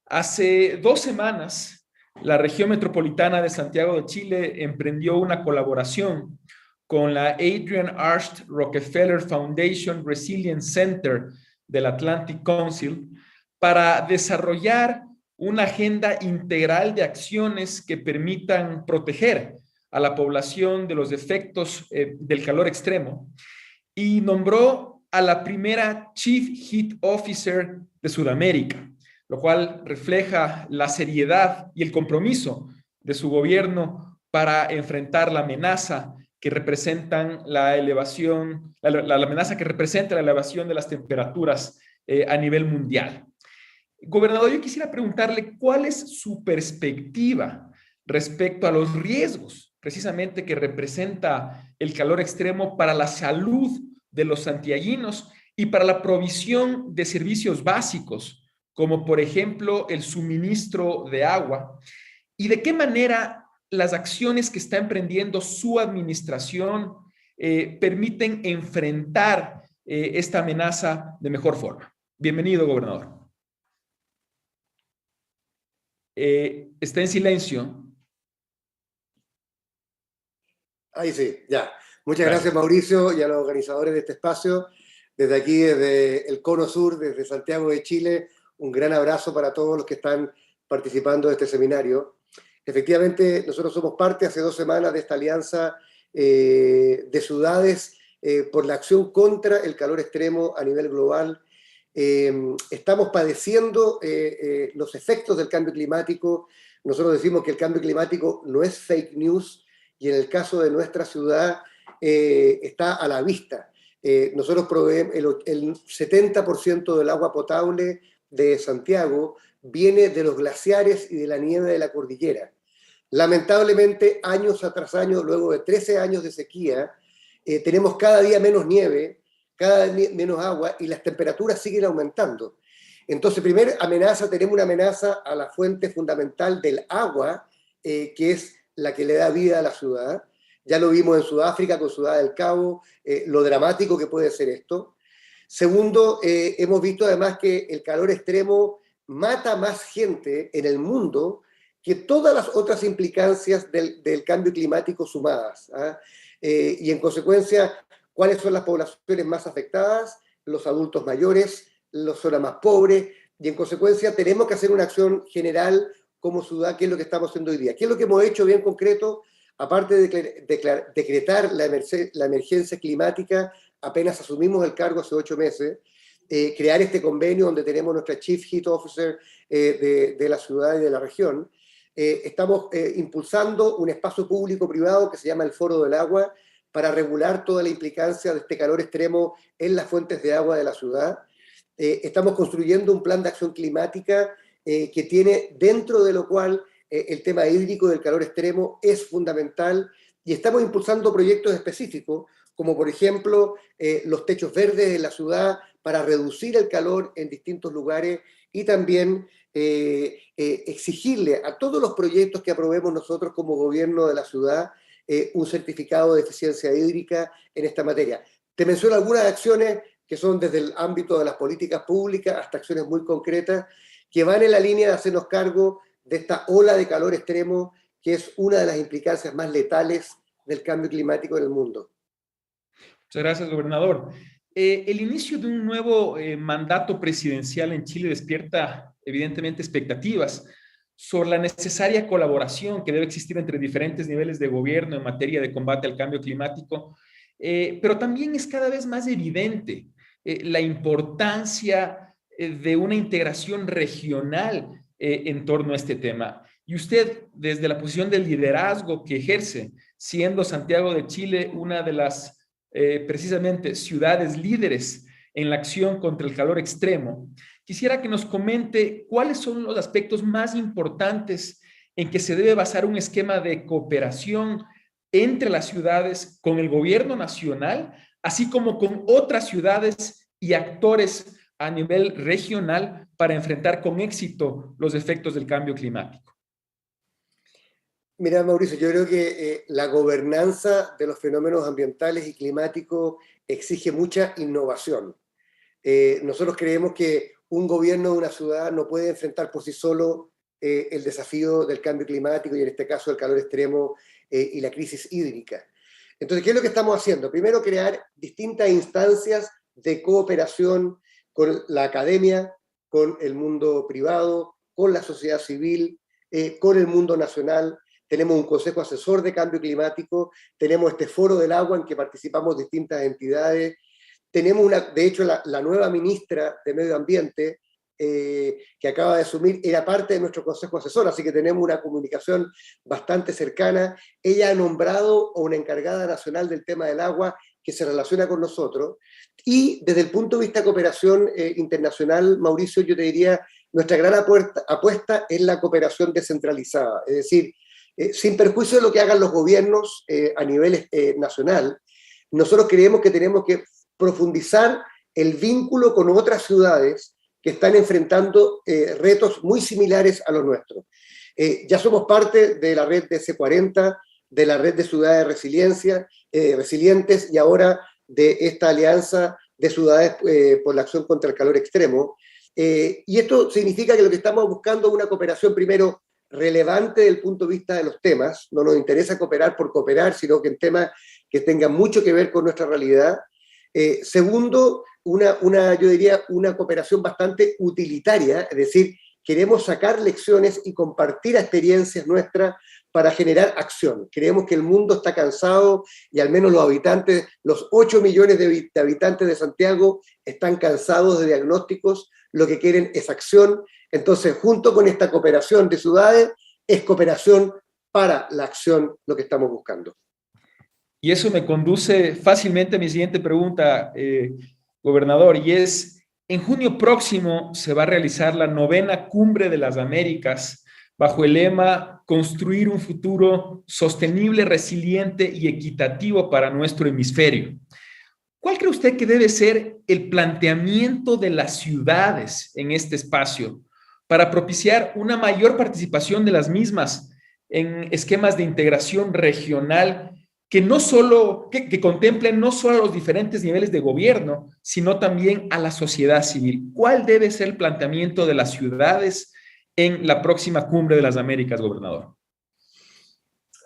Hace 2 semanas, la región metropolitana de Santiago de Chile emprendió una colaboración con la Adrian Arst Rockefeller Foundation Resilience Center del Atlantic Council para desarrollar una agenda integral de acciones que permitan proteger a la población de los efectos del calor extremo y nombró a la primera Chief Heat Officer de Sudamérica, lo cual refleja la seriedad y el compromiso de su gobierno para enfrentar la amenaza que representan la elevación, la amenaza que representa la elevación de las temperaturas a nivel mundial. Gobernador, yo quisiera preguntarle cuál es su perspectiva respecto a los riesgos precisamente que representa el calor extremo para la salud de los santiaguinos y para la provisión de servicios básicos, como por ejemplo el suministro de agua, y de qué manera las acciones que está emprendiendo su administración permiten enfrentar esta amenaza de mejor forma. Bienvenido, gobernador. Está en silencio. Ahí sí, ya. Muchas gracias, Mauricio, y a los organizadores de este espacio. Desde aquí, desde el Cono Sur, desde Santiago de Chile, un gran abrazo para todos los que están participando de este seminario. Efectivamente, nosotros somos parte hace 2 semanas de esta alianza de ciudades por la acción contra el calor extremo a nivel global. Estamos padeciendo los efectos del cambio climático. Nosotros decimos que el cambio climático no es fake news, y en el caso de nuestra ciudad está a la vista. Nosotros proveemos el 70% del agua potable de Santiago viene de los glaciares y de la nieve de la cordillera. Lamentablemente, año tras año, luego de 13 años de sequía, tenemos cada día menos nieve, cada día menos agua, y las temperaturas siguen aumentando. Entonces, primera amenaza, tenemos una amenaza a la fuente fundamental del agua, que es la que le da vida a la ciudad. Ya lo vimos en Sudáfrica con Ciudad del Cabo, lo dramático que puede ser esto. Segundo, hemos visto además que el calor extremo mata más gente en el mundo que todas las otras implicancias del cambio climático sumadas. Y en consecuencia, ¿cuáles son las poblaciones más afectadas? Los adultos mayores, las zonas más pobres, y en consecuencia tenemos que hacer una acción general como ciudad, que es lo que estamos haciendo hoy día. ¿Qué es lo que hemos hecho bien concreto? Aparte de decretar la emergencia climática, apenas asumimos el cargo hace 8 meses, crear este convenio donde tenemos nuestra Chief Heat Officer de la ciudad y de la región. Estamos impulsando un espacio público-privado que se llama el Foro del Agua para regular toda la implicancia de este calor extremo en las fuentes de agua de la ciudad. Estamos construyendo un plan de acción climática que tiene dentro de lo cual el tema hídrico del calor extremo es fundamental, y estamos impulsando proyectos específicos, como por ejemplo los techos verdes en la ciudad para reducir el calor en distintos lugares, y también exigirle a todos los proyectos que aprobemos nosotros como gobierno de la ciudad un certificado de eficiencia hídrica en esta materia. Te menciono algunas acciones que son desde el ámbito de las políticas públicas hasta acciones muy concretas que van en la línea de hacernos cargo de esta ola de calor extremo, que es una de las implicancias más letales del cambio climático en el mundo. Muchas gracias, gobernador. El inicio de un nuevo mandato presidencial en Chile despierta evidentemente expectativas sobre la necesaria colaboración que debe existir entre diferentes niveles de gobierno en materia de combate al cambio climático, pero también es cada vez más evidente la importancia de una integración regional en torno a este tema. Y usted, desde la posición del liderazgo que ejerce, siendo Santiago de Chile una de las precisamente ciudades líderes en la acción contra el calor extremo, quisiera que nos comente cuáles son los aspectos más importantes en que se debe basar un esquema de cooperación entre las ciudades con el gobierno nacional, así como con otras ciudades y actores a nivel regional para enfrentar con éxito los efectos del cambio climático. Mira, Mauricio, yo creo que la gobernanza de los fenómenos ambientales y climáticos exige mucha innovación. Nosotros creemos que un gobierno de una ciudad no puede enfrentar por sí solo el desafío del cambio climático y en este caso el calor extremo y la crisis hídrica. Entonces, ¿qué es lo que estamos haciendo? Primero, crear distintas instancias de cooperación con la academia, con el mundo privado, con la sociedad civil, con el mundo nacional. Tenemos un consejo asesor de cambio climático, tenemos este foro del agua en que participamos distintas entidades, tenemos de hecho la nueva ministra de Medio Ambiente que acaba de asumir, era parte de nuestro consejo asesor, así que tenemos una comunicación bastante cercana. Ella ha nombrado a una encargada nacional del tema del agua que se relaciona con nosotros, y desde el punto de vista de cooperación internacional, Mauricio, yo te diría, nuestra gran apuesta es la cooperación descentralizada, es decir, sin perjuicio de lo que hagan los gobiernos a nivel nacional, nosotros creemos que tenemos que profundizar el vínculo con otras ciudades que están enfrentando retos muy similares a los nuestros. Ya somos parte de la red de C40, de la red de ciudades resilientes y ahora de esta alianza de ciudades por la acción contra el calor extremo. Y esto significa que lo que estamos buscando es una cooperación primero relevante desde el punto de vista de los temas. No nos interesa cooperar por cooperar, sino que en temas que tengan mucho que ver con nuestra realidad. Segundo, yo diría una cooperación bastante utilitaria, es decir, queremos sacar lecciones y compartir experiencias nuestras para generar acción. Creemos que el mundo está cansado y al menos los habitantes, los 8 millones de habitantes de Santiago están cansados de diagnósticos, lo que quieren es acción. Entonces, junto con esta cooperación de ciudades, es cooperación para la acción lo que estamos buscando. Y eso me conduce fácilmente a mi siguiente pregunta, gobernador, y es, en junio próximo se va a realizar la 9ª Cumbre de las Américas bajo el lema Construir un futuro sostenible, resiliente y equitativo para nuestro hemisferio. ¿Cuál cree usted que debe ser el planteamiento de las ciudades en este espacio para propiciar una mayor participación de las mismas en esquemas de integración regional que no solo, que contemplen no solo a los diferentes niveles de gobierno, sino también a la sociedad civil? ¿Cuál debe ser el planteamiento de las ciudades en la próxima Cumbre de las Américas, gobernador?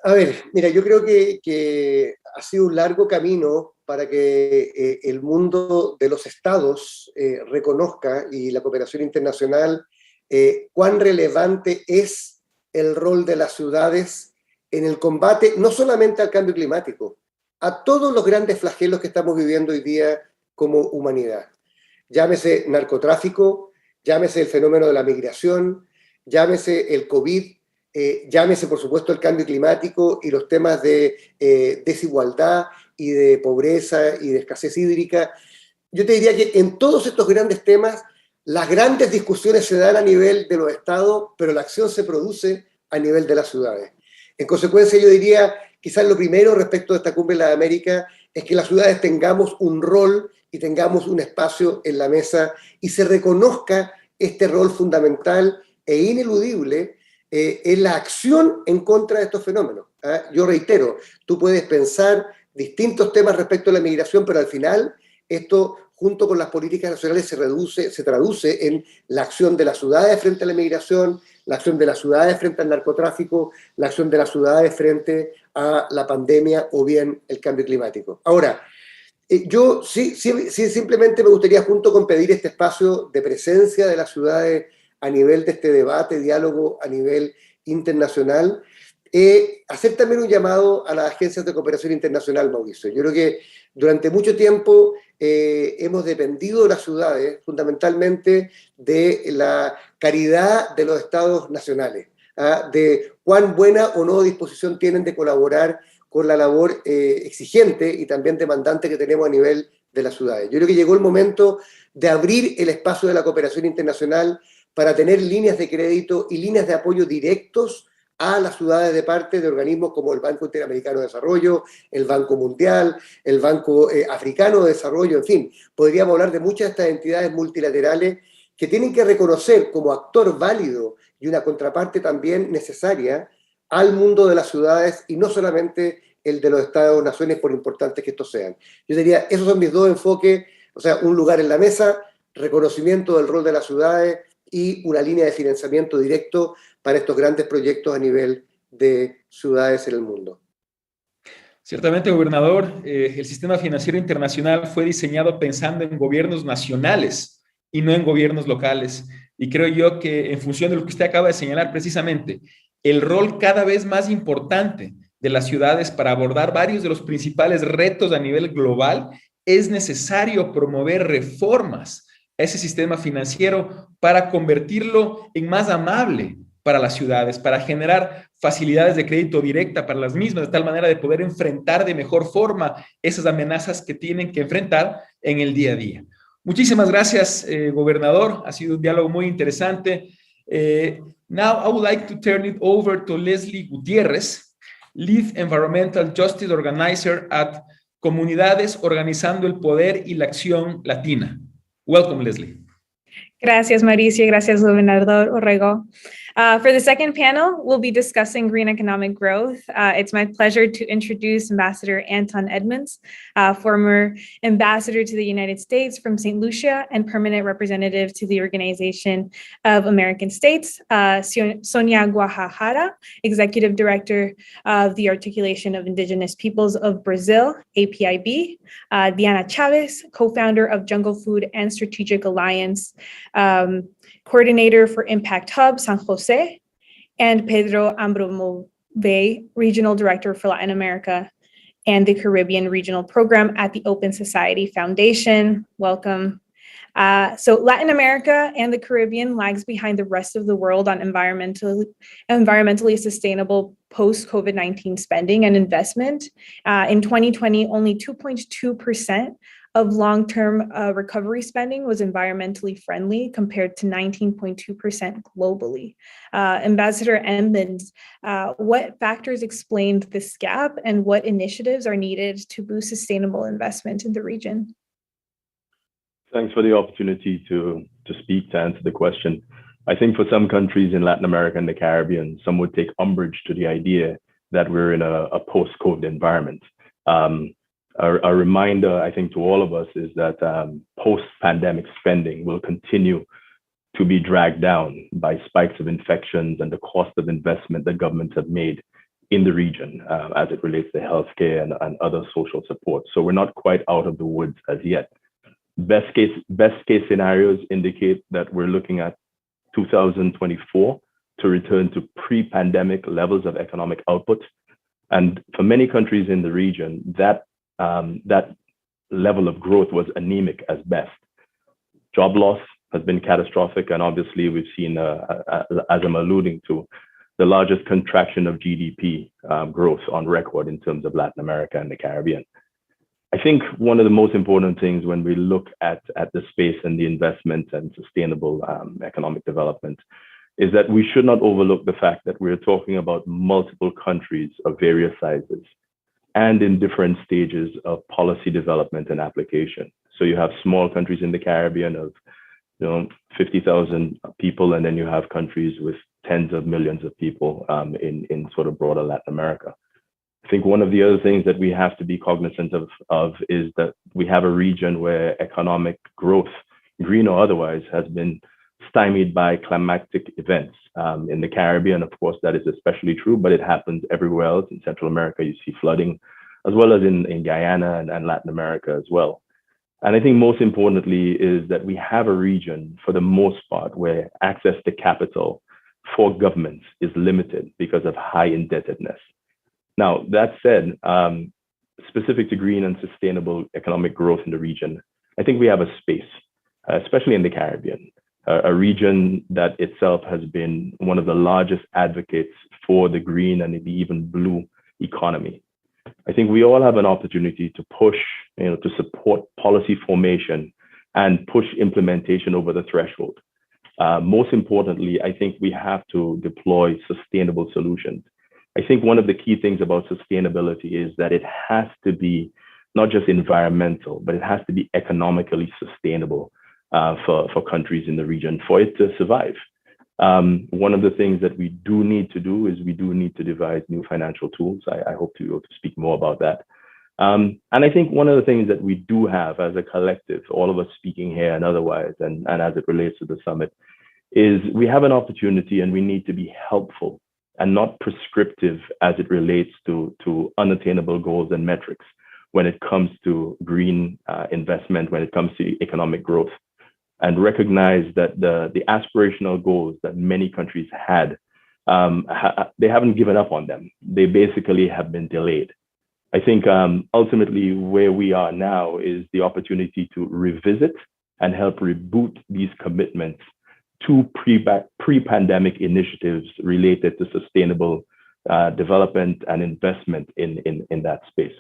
A ver, mira, yo creo que ha sido un largo camino para que el mundo de los estados reconozca, y la cooperación internacional, cuán relevante es el rol de las ciudades en el combate no solamente al cambio climático, a todos los grandes flagelos que estamos viviendo hoy día como humanidad. Llámese narcotráfico, llámese el fenómeno de la migración, llámese el COVID, llámese por supuesto el cambio climático y los temas de desigualdad y de pobreza y de escasez hídrica. Yo te diría que en todos estos grandes temas, las grandes discusiones se dan a nivel de los estados, pero la acción se produce a nivel de las ciudades. En consecuencia, yo diría, quizás lo primero respecto a esta Cumbre de las Américas es que las ciudades tengamos un rol y tengamos un espacio en la mesa y se reconozca este rol fundamental e ineludible en la acción en contra de estos fenómenos. Yo reitero, tú puedes pensar distintos temas respecto a la migración, pero al final esto, junto con las políticas nacionales, se traduce en la acción de las ciudades frente a la migración, la acción de las ciudades frente al narcotráfico, la acción de las ciudades frente a la pandemia o bien el cambio climático. Ahora, Yo sí, simplemente me gustaría, junto con pedir este espacio de presencia de las ciudades a nivel de este debate, diálogo a nivel internacional, hacer también un llamado a las agencias de cooperación internacional, Mauricio. Yo creo que durante mucho tiempo hemos dependido de las ciudades, fundamentalmente de la caridad de los estados nacionales, de cuán buena o no disposición tienen de colaborar con la labor exigente y también demandante que tenemos a nivel de las ciudades. Yo creo que llegó el momento de abrir el espacio de la cooperación internacional para tener líneas de crédito y líneas de apoyo directos a las ciudades de parte de organismos como el Banco Interamericano de Desarrollo, el Banco Mundial, el Banco Africano de Desarrollo, en fin, podríamos hablar de muchas de estas entidades multilaterales que tienen que reconocer como actor válido y una contraparte también necesaria al mundo de las ciudades y no solamente el de los estados-naciones, por importantes que estos sean. Yo diría, esos son mis dos enfoques, o sea, un lugar en la mesa, reconocimiento del rol de las ciudades y una línea de financiamiento directo para estos grandes proyectos a nivel de ciudades en el mundo. Ciertamente, gobernador, el sistema financiero internacional fue diseñado pensando en gobiernos nacionales y no en gobiernos locales. Y creo yo que en función de lo que usted acaba de señalar precisamente, el rol cada vez más importante de las ciudades para abordar varios de los principales retos a nivel global, es necesario promover reformas a ese sistema financiero para convertirlo en más amable para las ciudades, para generar facilidades de crédito directa para las mismas, de tal manera de poder enfrentar de mejor forma esas amenazas que tienen que enfrentar en el día a día. Muchísimas gracias, gobernador. Ha sido un diálogo muy interesante. Now, I would like to turn it over to Leslie Gutiérrez, Lead Environmental Justice Organizer at Comunidades Organizando el Poder y la Acción Latina. Welcome, Leslie. Gracias, Mauricio. Gracias, Gobernador Orrego. For the second panel, we'll be discussing green economic growth. It's my pleasure to introduce Ambassador Anton Edmonds, former ambassador to the United States from St. Lucia and permanent representative to the Organization of American States, Sonia Guajajara, executive director of the Articulation of Indigenous Peoples of Brazil, APIB, Diana Chavez, co-founder of Jungle Food and Strategic Alliance, coordinator for Impact Hub San Jose, and Pedro Ambromove, regional director for Latin America and the Caribbean Regional Program at the Open Society Foundation. Welcome. So Latin America and the Caribbean lags behind the rest of the world on environmentally sustainable post-COVID-19 spending and investment. In 2020, only 2.2% of long-term recovery spending was environmentally friendly compared to 19.2% globally. Ambassador Edmonds, what factors explained this gap and what initiatives are needed to boost sustainable investment in the region? Thanks for the opportunity to speak, to answer the question. I think for some countries in Latin America and the Caribbean, some would take umbrage to the idea that we're in a post-COVID environment. A reminder, I think, to all of us is that post-pandemic spending will continue to be dragged down by spikes of infections and the cost of investment that governments have made in the region as it relates to healthcare and other social support. So we're not quite out of the woods as yet. Best case scenarios indicate that we're looking at 2024 to return to pre-pandemic levels of economic output. And for many countries in the region, that level of growth was anemic as best. Job loss has been catastrophic, and obviously we've seen, as I'm alluding to, the largest contraction of GDP growth on record in terms of Latin America and the Caribbean. I think one of the most important things when we look at the space and the investment and sustainable economic development is that we should not overlook the fact that we're talking about multiple countries of various sizes and in different stages of policy development and application. So you have small countries in the Caribbean of 50,000 people, and then you have countries with tens of millions of people in sort of broader Latin America. I think one of the other things that we have to be cognizant of is that we have a region where economic growth, green or otherwise, has been stymied by climatic events. In the Caribbean, of course, that is especially true, but it happens everywhere else. In Central America, you see flooding as well as in Guyana and Latin America as well. And I think most importantly is that we have a region, for the most part, where access to capital for governments is limited because of high indebtedness. Now, that said, specific to green and sustainable economic growth in the region, I think we have a space, especially in the Caribbean, a region that itself has been one of the largest advocates for the green and the even blue economy. I think we all have an opportunity to push, to support policy formation and push implementation over the threshold. Most importantly, I think we have to deploy sustainable solutions. I think one of the key things about sustainability is that it has to be not just environmental, but it has to be economically sustainable for countries in the region for it to survive. One of the things that we do need to do is we do need to devise new financial tools. I hope to be able to speak more about that. And I think one of the things that we do have as a collective, all of us speaking here and otherwise, and as it relates to the summit, is we have an opportunity and we need to be helpful and not prescriptive as it relates to unattainable goals and metrics when it comes to green investment, when it comes to economic growth, and recognize that the aspirational goals that many countries had, they haven't given up on them. They basically have been delayed. I think ultimately where we are now is the opportunity to revisit and help reboot these commitments to pre-pandemic initiatives related to sustainable development and investment in that space.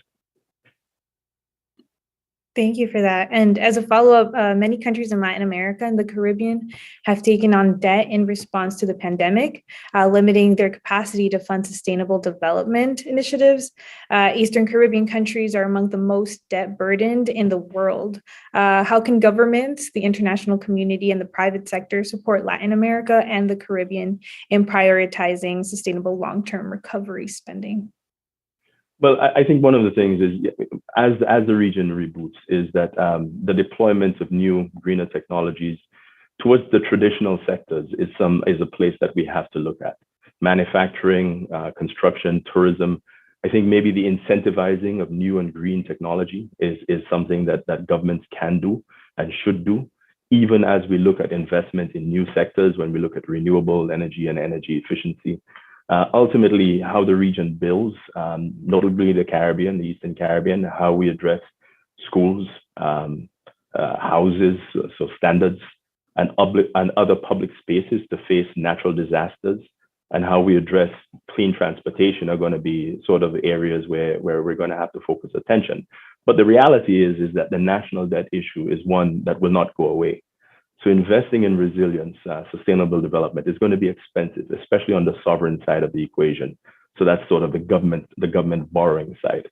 Thank you for that. And as a follow-up, many countries in Latin America and the Caribbean have taken on debt in response to the pandemic, limiting their capacity to fund sustainable development initiatives. Eastern Caribbean countries are among the most debt burdened in the world. How can governments, the international community, and the private sector support Latin America and the Caribbean in prioritizing sustainable long-term recovery spending? Well, I think one of the things is, as the region reboots, is that the deployment of new greener technologies towards the traditional sectors is a place that we have to look at. Manufacturing, construction, tourism. I think maybe the incentivizing of new and green technology is something that governments can do and should do, even as we look at investment in new sectors, when we look at renewable energy and energy efficiency. Ultimately, how the region builds, notably the Caribbean, the Eastern Caribbean, how we address schools, houses, so standards, and other public spaces to face natural disasters, and how we address clean transportation are going to be sort of areas where we're going to have to focus attention. But the reality is that the national debt issue is one that will not go away. So investing in resilience, sustainable development is going to be expensive, especially on the sovereign side of the equation. So that's sort of the government borrowing side.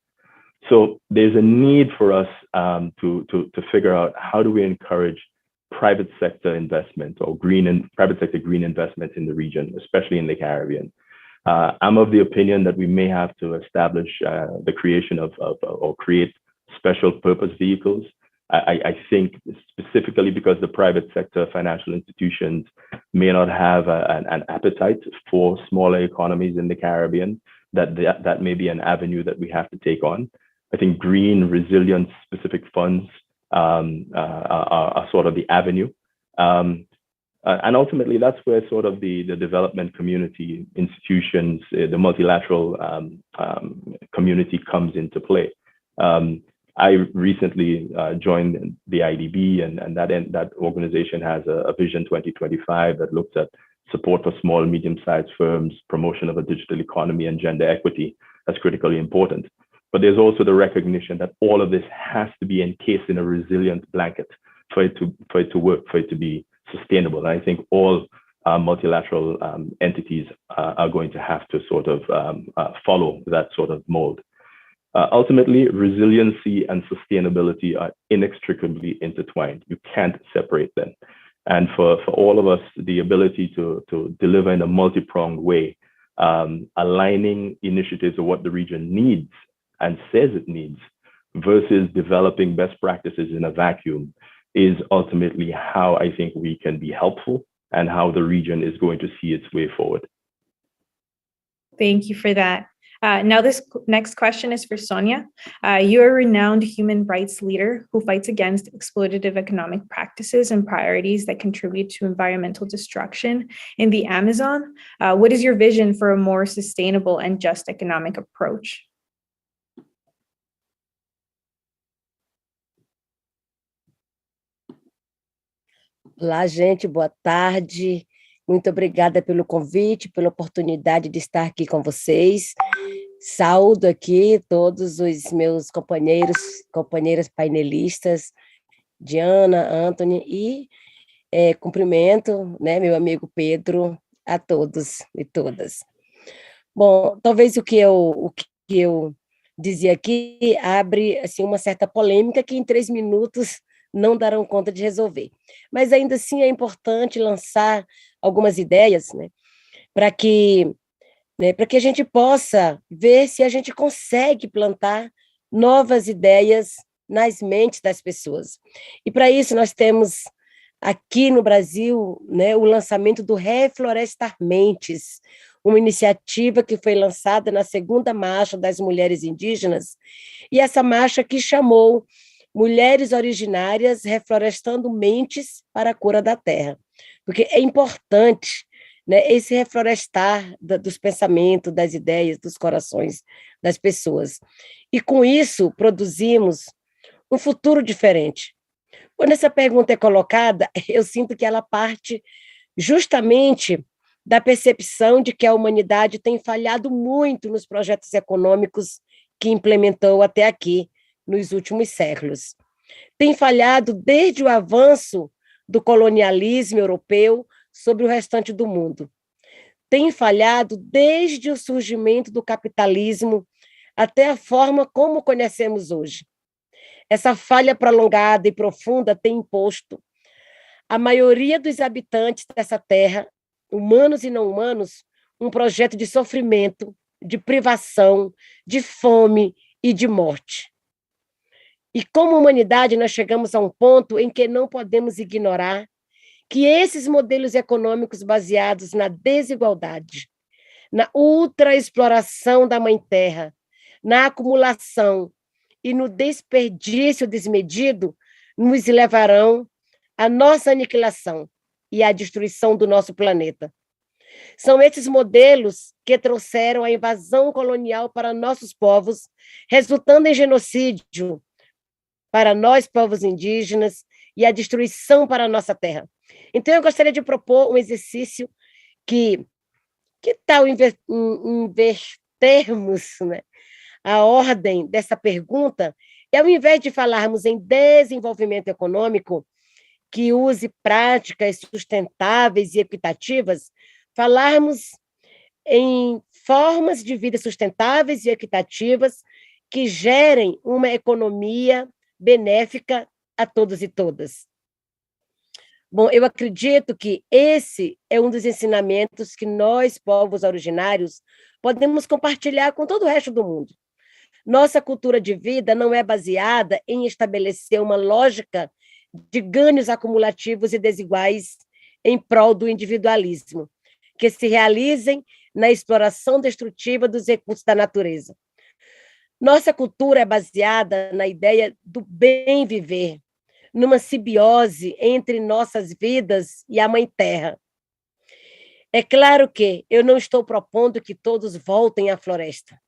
So there's a need for us to figure out how do we encourage private sector investment or private sector green investment in the region, especially in the Caribbean. I'm of the opinion that we may have to establish the creation of or create special purpose vehicles. I think specifically because the private sector financial institutions may not have an appetite for smaller economies in the Caribbean, that may be an avenue that we have to take on. I think green resilience specific funds are sort of the avenue. And ultimately, that's where sort of the development community institutions, the multilateral community comes into play. I recently joined the IDB, and that organization has a Vision 2025 that looks at support for small and medium-sized firms, promotion of a digital economy, and gender equity. That's critically important. But there's also the recognition that all of this has to be encased in a resilient blanket for it to work, for it to be sustainable. And I think all multilateral entities are going to have to sort of follow that sort of mold. Ultimately, resiliency and sustainability are inextricably intertwined. You can't separate them. And for all of us, the ability to deliver in a multi-pronged way, aligning initiatives of what the region needs and says it needs versus developing best practices in a vacuum is ultimately how I think we can be helpful and how the region is going to see its way forward. Thank you for that. Now, this next question is for Sonia. You are a renowned human rights leader who fights against exploitative economic practices and priorities that contribute to environmental destruction in the Amazon. What is your vision for a more sustainable and just economic approach? Olá, gente, boa tarde. Muito obrigada pelo convite, pela oportunidade de estar aqui com vocês. Saúdo aqui todos os meus companheiras painelistas, Diana, Anthony, e cumprimento, né, meu amigo Pedro, a todos e todas. Bom, talvez o que eu dizia aqui abre assim, uma certa polêmica que em 3 minutos não darão conta de resolver. Mas ainda assim é importante lançar algumas ideias, né, para que a gente possa ver se a gente consegue plantar novas ideias nas mentes das pessoas. E para isso nós temos aqui no Brasil, né, o lançamento do Reflorestar Mentes, uma iniciativa que foi lançada na 2ª Marcha das Mulheres Indígenas, e essa marcha que chamou Mulheres Originárias Reflorestando Mentes para a Cura da Terra. Porque é importante, né, esse reflorestar dos pensamentos, das ideias, dos corações das pessoas. E com isso produzimos um futuro diferente. Quando essa pergunta é colocada, eu sinto que ela parte justamente da percepção de que a humanidade tem falhado muito nos projetos econômicos que implementou até aqui, nos últimos séculos. Tem falhado desde o avanço do colonialismo europeu sobre o restante do mundo. Tem falhado desde o surgimento do capitalismo até a forma como conhecemos hoje. Essa falha prolongada e profunda tem imposto à maioria dos habitantes dessa terra, humanos e não humanos, um projeto de sofrimento, de privação, de fome e de morte. E como humanidade, nós chegamos a um ponto em que não podemos ignorar que esses modelos econômicos baseados na desigualdade, na ultraexploração da mãe terra, na acumulação e no desperdício desmedido, nos levarão à nossa aniquilação e à destruição do nosso planeta. São esses modelos que trouxeram a invasão colonial para nossos povos, resultando em genocídio para nós, povos indígenas, e a destruição para a nossa terra. Então, eu gostaria de propor um exercício que tal invertermos, né, a ordem dessa pergunta, e ao invés de falarmos em desenvolvimento econômico, que use práticas sustentáveis e equitativas, falarmos em formas de vida sustentáveis e equitativas que gerem uma economia benéfica a todos e todas. Bom, eu acredito que esse é um dos ensinamentos que nós, povos originários, podemos compartilhar com todo o resto do mundo. Nossa cultura de vida não é baseada em estabelecer uma lógica de ganhos acumulativos e desiguais em prol do individualismo, que se realizem na exploração destrutiva dos recursos da natureza. Nossa cultura é baseada na ideia do bem viver, numa simbiose entre nossas vidas e a Mãe Terra. É claro que eu não estou propondo que todos voltem à floresta,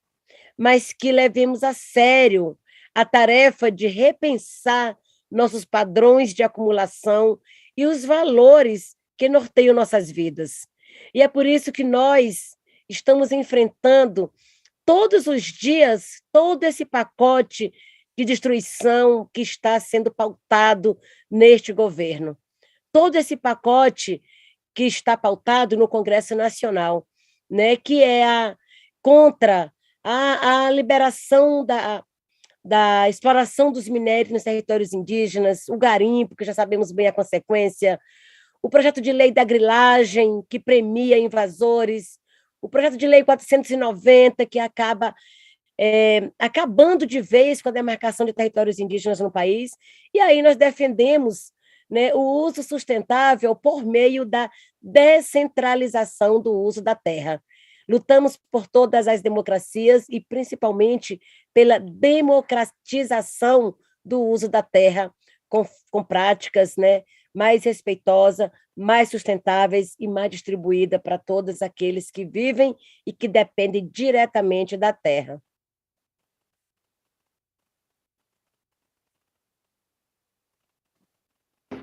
mas que levemos a sério a tarefa de repensar nossos padrões de acumulação e os valores que norteiam nossas vidas. E é por isso que nós estamos enfrentando todos os dias todo esse pacote de destruição que está sendo pautado neste governo. Todo esse pacote que está pautado no Congresso Nacional, né, que é contra a liberação da exploração dos minérios nos territórios indígenas, o garimpo, que já sabemos bem a consequência, o projeto de lei da grilagem, que premia invasores, o projeto de lei 490, que acaba acabando de vez com a demarcação de territórios indígenas no país, e aí nós defendemos, né, o uso sustentável por meio da descentralização do uso da terra. Lutamos por todas as democracias e principalmente pela democratização do uso da terra com práticas, né, mais respeitosa, mais sustentáveis e mais distribuída para todos aqueles que vivem e que dependem diretamente da terra.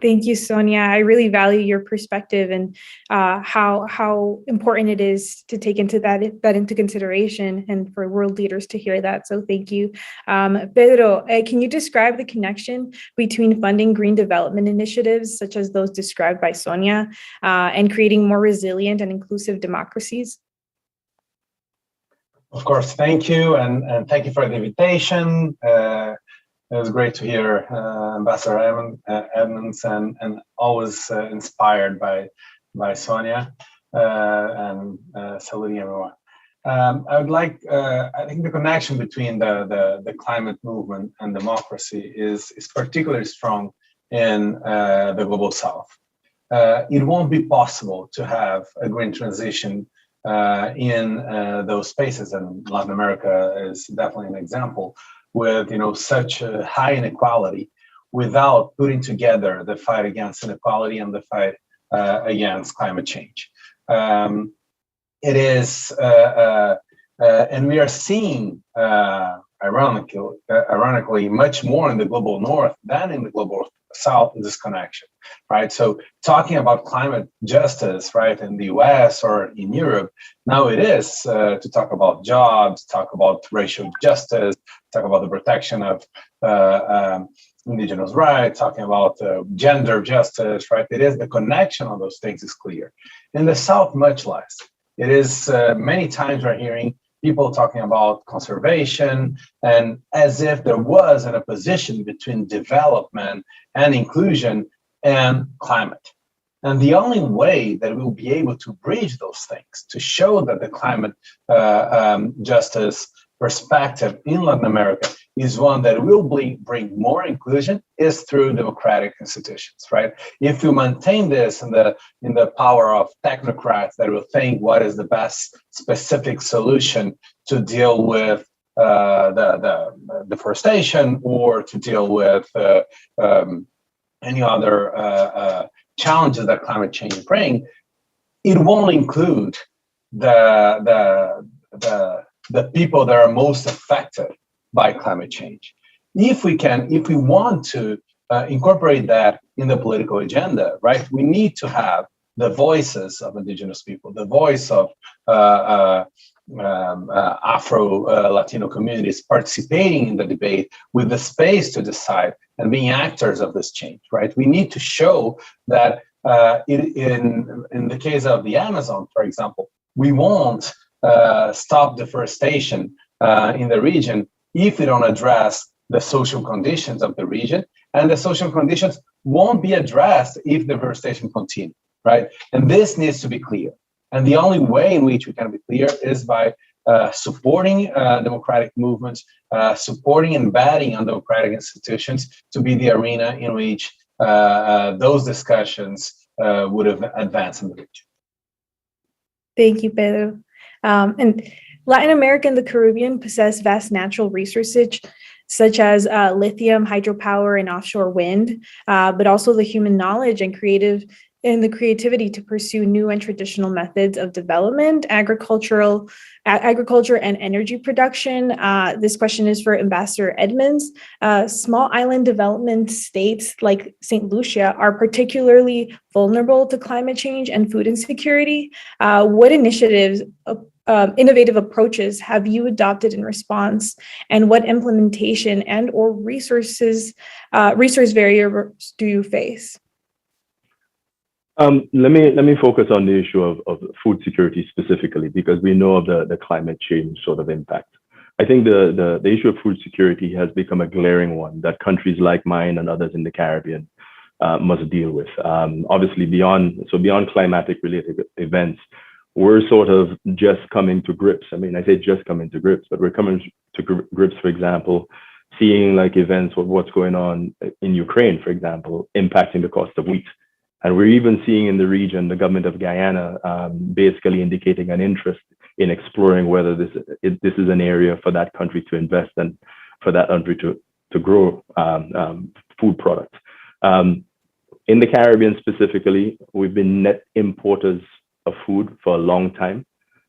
Thank you, Sonia. I really value your perspective and how important it is to take that into consideration, and for world leaders to hear that. So thank you. Pedro, can you describe the connection between funding green development initiatives, such as those described by Sonia, and creating more resilient and inclusive democracies? Of course, thank you, and thank you for the invitation. It was great to hear Ambassador Edmonds, and always inspired by Sonia, and saluting everyone. I would like, I think the connection between the climate movement and democracy is particularly strong in the Global South. It won't be possible to have a green transition in those spaces, and Latin America is definitely an example, with such a high inequality, without putting together the fight against inequality and the fight against climate change. It is, and we are seeing, ironically, much more in the global north than in the global south, this connection, right? So talking about climate justice, right, in the US or in Europe, now it is to talk about jobs, talk about racial justice, talk about the protection of indigenous rights, talking about gender justice, right? It is the connection of those things is clear. In the South, much less. It is many times we're hearing people talking about conservation, and as if there was an opposition between development and inclusion and climate. And the only way that we'll be able to bridge those things, to show that the climate justice perspective in Latin America is one that will bring more inclusion, is through democratic institutions, right? If you maintain this in the power of technocrats that will think what is the best specific solution to deal with the deforestation, or to deal with any other challenges that climate change bring, it won't include the people that are most affected by climate change. If we want to incorporate that in the political agenda, right, we need to have the voices of indigenous people, the voice of Afro-Latino communities participating in the debate with the space to decide and being actors of this change, right? We need to show that in the case of the Amazon, for example, we won't stop deforestation in the region if we don't address the social conditions of the region, and the social conditions won't be addressed if deforestation continues, right? And this needs to be clear. And the only way in which we can be clear is by supporting democratic movements, supporting and embedding on democratic institutions to be the arena in which those discussions would have advanced in the region. Thank you, Pedro. And Latin America and the Caribbean possess vast natural resources, such as lithium, hydropower, and offshore wind, but also the human knowledge and the creativity to pursue new and traditional methods of development, agriculture and energy production. This question is for Ambassador Edmonds. Small island development states like St. Lucia are particularly vulnerable to climate change and food insecurity. What initiatives, innovative approaches have you adopted in response, and what implementation and or resource barriers do you face? Let me focus on the issue of food security specifically, because we know of the climate change sort of impact. I think the issue of food security has become a glaring one that countries like mine and others in the Caribbean must deal with. Obviously, beyond climatic related events, we're sort of just coming to grips. I mean, I say just coming to grips, but we're coming to grips, for example, seeing like events of what's going on in Ukraine, for example, impacting the cost of wheat. And we're even seeing in the region, the government of Guyana basically indicating an interest in exploring whether this is an area for that country to invest and for that country to grow food products. In the Caribbean specifically, we've been net importers of food for a long time,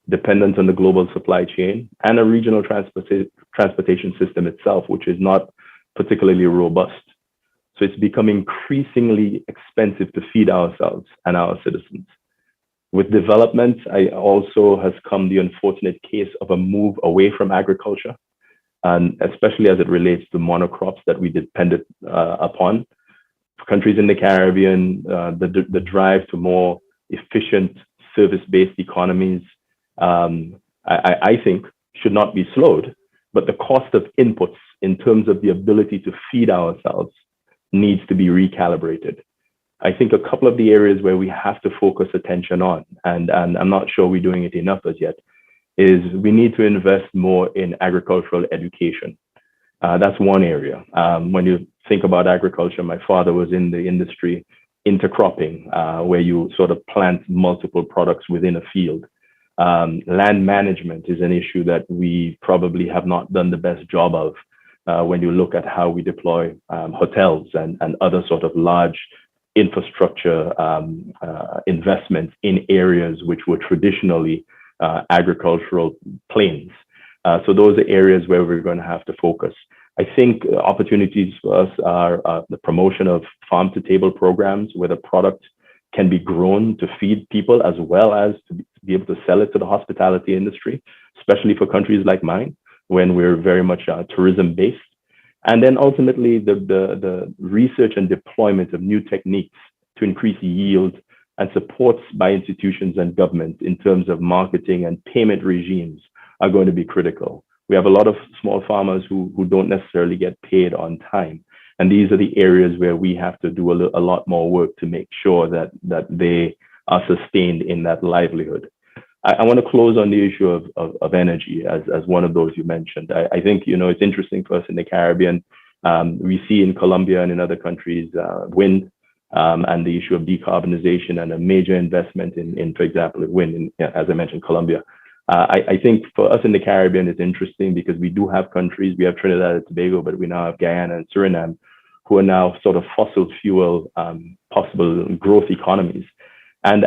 dependent on the global supply chain and a regional transportation system itself, which is not particularly robust. So it's become increasingly expensive to feed ourselves and our citizens. With development, also has come the unfortunate case of a move away from agriculture, and especially as it relates to monocrops that we depended upon. For countries in the Caribbean, the drive to more efficient service-based economies, I think should not be slowed, but the cost of inputs in terms of the ability to feed ourselves needs to be recalibrated. I think a couple of the areas where we have to focus attention on, and I'm not sure we're doing it enough as yet, is we need to invest more in agricultural education. That's one area. When you think about agriculture, my father was in the industry, intercropping, where you sort of plant multiple products within a field. Land management is an issue that we probably have not done the best job of when you look at how we deploy hotels and other sort of large infrastructure investments in areas which were traditionally agricultural plains. So those are areas where we're going to have to focus. I think opportunities for us are the promotion of farm-to-table programs where the product can be grown to feed people as well as to be able to sell it to the hospitality industry, especially for countries like mine, when we're very much tourism-based. And then ultimately, the research and deployment of new techniques to increase yield and supports by institutions and government in terms of marketing and payment regimes are going to be critical. We have a lot of small farmers who don't necessarily get paid on time. And these are the areas where we have to do a lot more work to make sure that they are sustained in that livelihood. I want to close on the issue of energy as one of those you mentioned. I think, it's interesting for us in the Caribbean. We see in Colombia and in other countries, wind and the issue of decarbonization and a major investment in for example, wind, as I mentioned, Colombia. I think for us in the Caribbean, it's interesting because we do have countries, we have Trinidad and Tobago, but we now have Guyana and Suriname, who are now sort of fossil fuel possible growth economies. And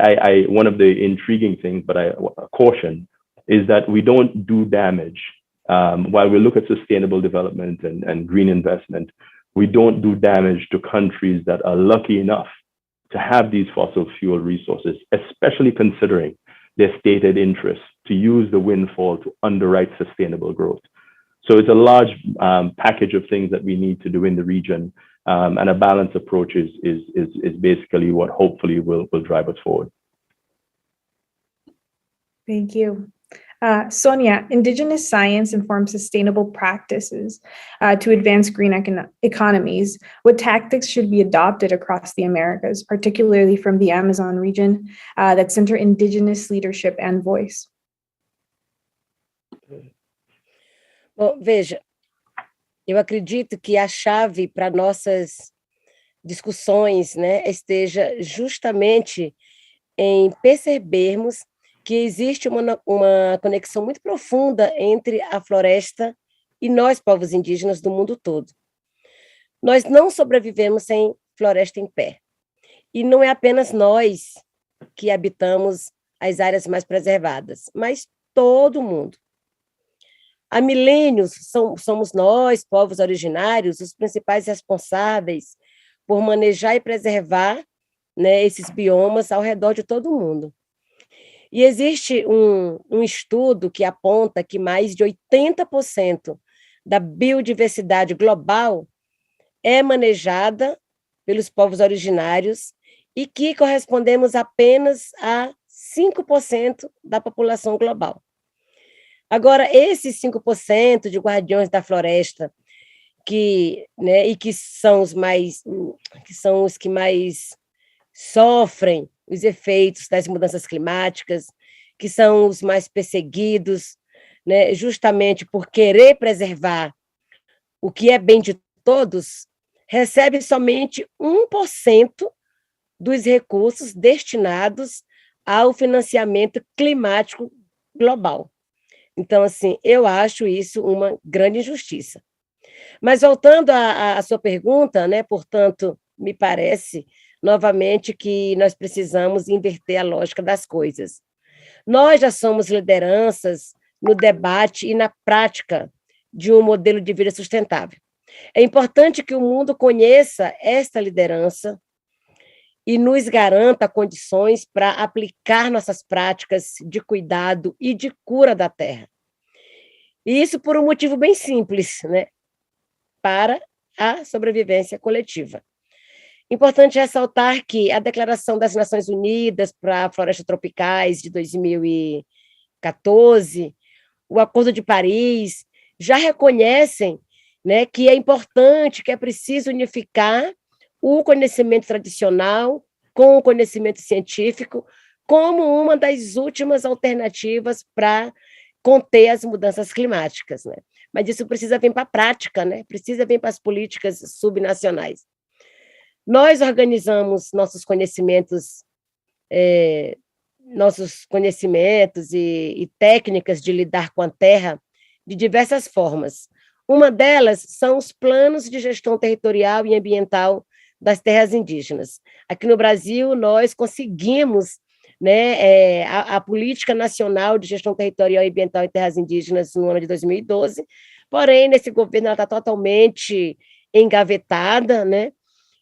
one of the intriguing things, but I caution, is that we don't do damage. While we look at sustainable development and green investment, we don't do damage to countries that are lucky enough to have these fossil fuel resources, especially considering their stated interest to use the windfall to underwrite sustainable growth. So it's a large package of things that we need to do in the region, and a balanced approach is basically what hopefully will drive us forward. Thank you. Sonia, Indigenous science informs sustainable practices to advance green economies. What tactics should be adopted across the Americas, particularly from the Amazon region, that center Indigenous leadership and voice? Bom, veja, eu acredito que a chave para nossas discussões, né, esteja justamente em percebermos que existe uma conexão muito profunda entre a floresta e nós, povos indígenas do mundo todo. Nós não sobrevivemos sem floresta em pé. E não é apenas nós que habitamos as áreas mais preservadas, mas todo mundo. Há milênios somos nós, povos originários, os principais responsáveis por manejar e preservar, né, esses biomas ao redor de todo o mundo. E existe um estudo que aponta que mais de 80% da biodiversidade global é manejada pelos povos originários e que correspondemos apenas a 5% da população global. Agora, esses 5% de guardiões da floresta, que são os que mais sofrem os efeitos das mudanças climáticas, que são os mais perseguidos, né, justamente por querer preservar o que é bem de todos, recebe somente 1% dos recursos destinados ao financiamento climático global. Então, assim, eu acho isso uma grande injustiça. Mas voltando à sua pergunta, né, portanto, me parece, novamente, que nós precisamos inverter a lógica das coisas. Nós já somos lideranças no debate e na prática de um modelo de vida sustentável. É importante que o mundo conheça esta liderança e nos garanta condições para aplicar nossas práticas de cuidado e de cura da terra. E isso por um motivo bem simples, né? Para a sobrevivência coletiva. Importante ressaltar que a Declaração das Nações Unidas para Florestas Tropicais de 2014, o Acordo de Paris, já reconhecem, né, que é importante, que é preciso unificar o conhecimento tradicional com o conhecimento científico como uma das últimas alternativas para conter as mudanças climáticas, né? Mas isso precisa vir para a prática, né? Precisa vir para as políticas subnacionais. Nós organizamos nossos conhecimentos e técnicas de lidar com a terra de diversas formas. Uma delas são os planos de gestão territorial e ambiental das terras indígenas. Aqui no Brasil, nós conseguimos, né, a Política Nacional de Gestão Territorial e Ambiental em Terras Indígenas no ano de 2012, porém, nesse governo, ela está totalmente engavetada, né?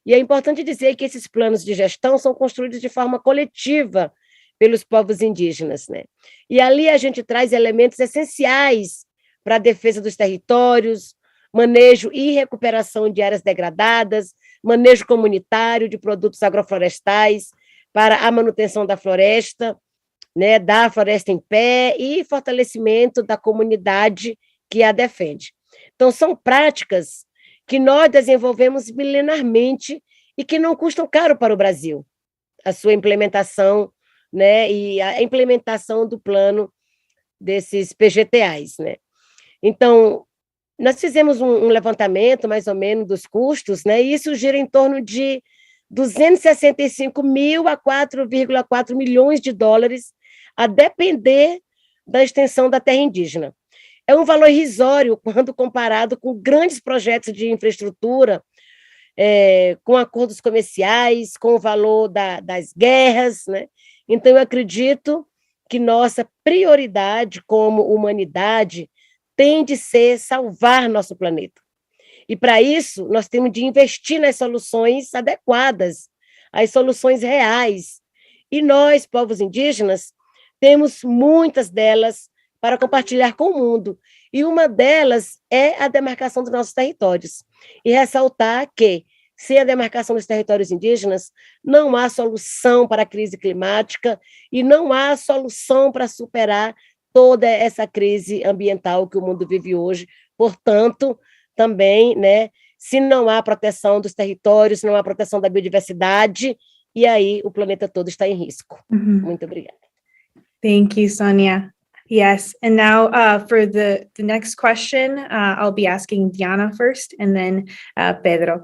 E é importante dizer que esses planos de gestão são construídos de forma coletiva pelos povos indígenas, né? E ali a gente traz elementos essenciais para a defesa dos territórios, manejo e recuperação de áreas degradadas, manejo comunitário de produtos agroflorestais para a manutenção da floresta, né, da floresta em pé e fortalecimento da comunidade que a defende. Então, são práticas que nós desenvolvemos milenarmente e que não custam caro para o Brasil, a sua implementação, né, e a implementação do plano desses PGTAs, né. Então, nós fizemos um levantamento, mais ou menos, dos custos, né, e isso gira em torno de 265 mil a 4,4 milhões de dólares, a depender da extensão da terra indígena. É um valor irrisório quando comparado com grandes projetos de infraestrutura, com acordos comerciais, com o valor das guerras, né? Então, eu acredito que nossa prioridade como humanidade tem de ser salvar nosso planeta. E, para isso, nós temos de investir nas soluções adequadas, as soluções reais. E nós, povos indígenas, temos muitas delas para compartilhar com o mundo. E uma delas é a demarcação dos nossos territórios. E ressaltar que, sem a demarcação dos territórios indígenas, não há solução para a crise climática e não há solução para superar toda essa crise ambiental que o mundo vive hoje. Portanto, também, né, se não há proteção dos territórios, não há proteção da biodiversidade, e aí o planeta todo está em risco. Muito obrigada. Thank you, Sonia. Yes, and now for the next question, I'll be asking Diana first, and then Pedro.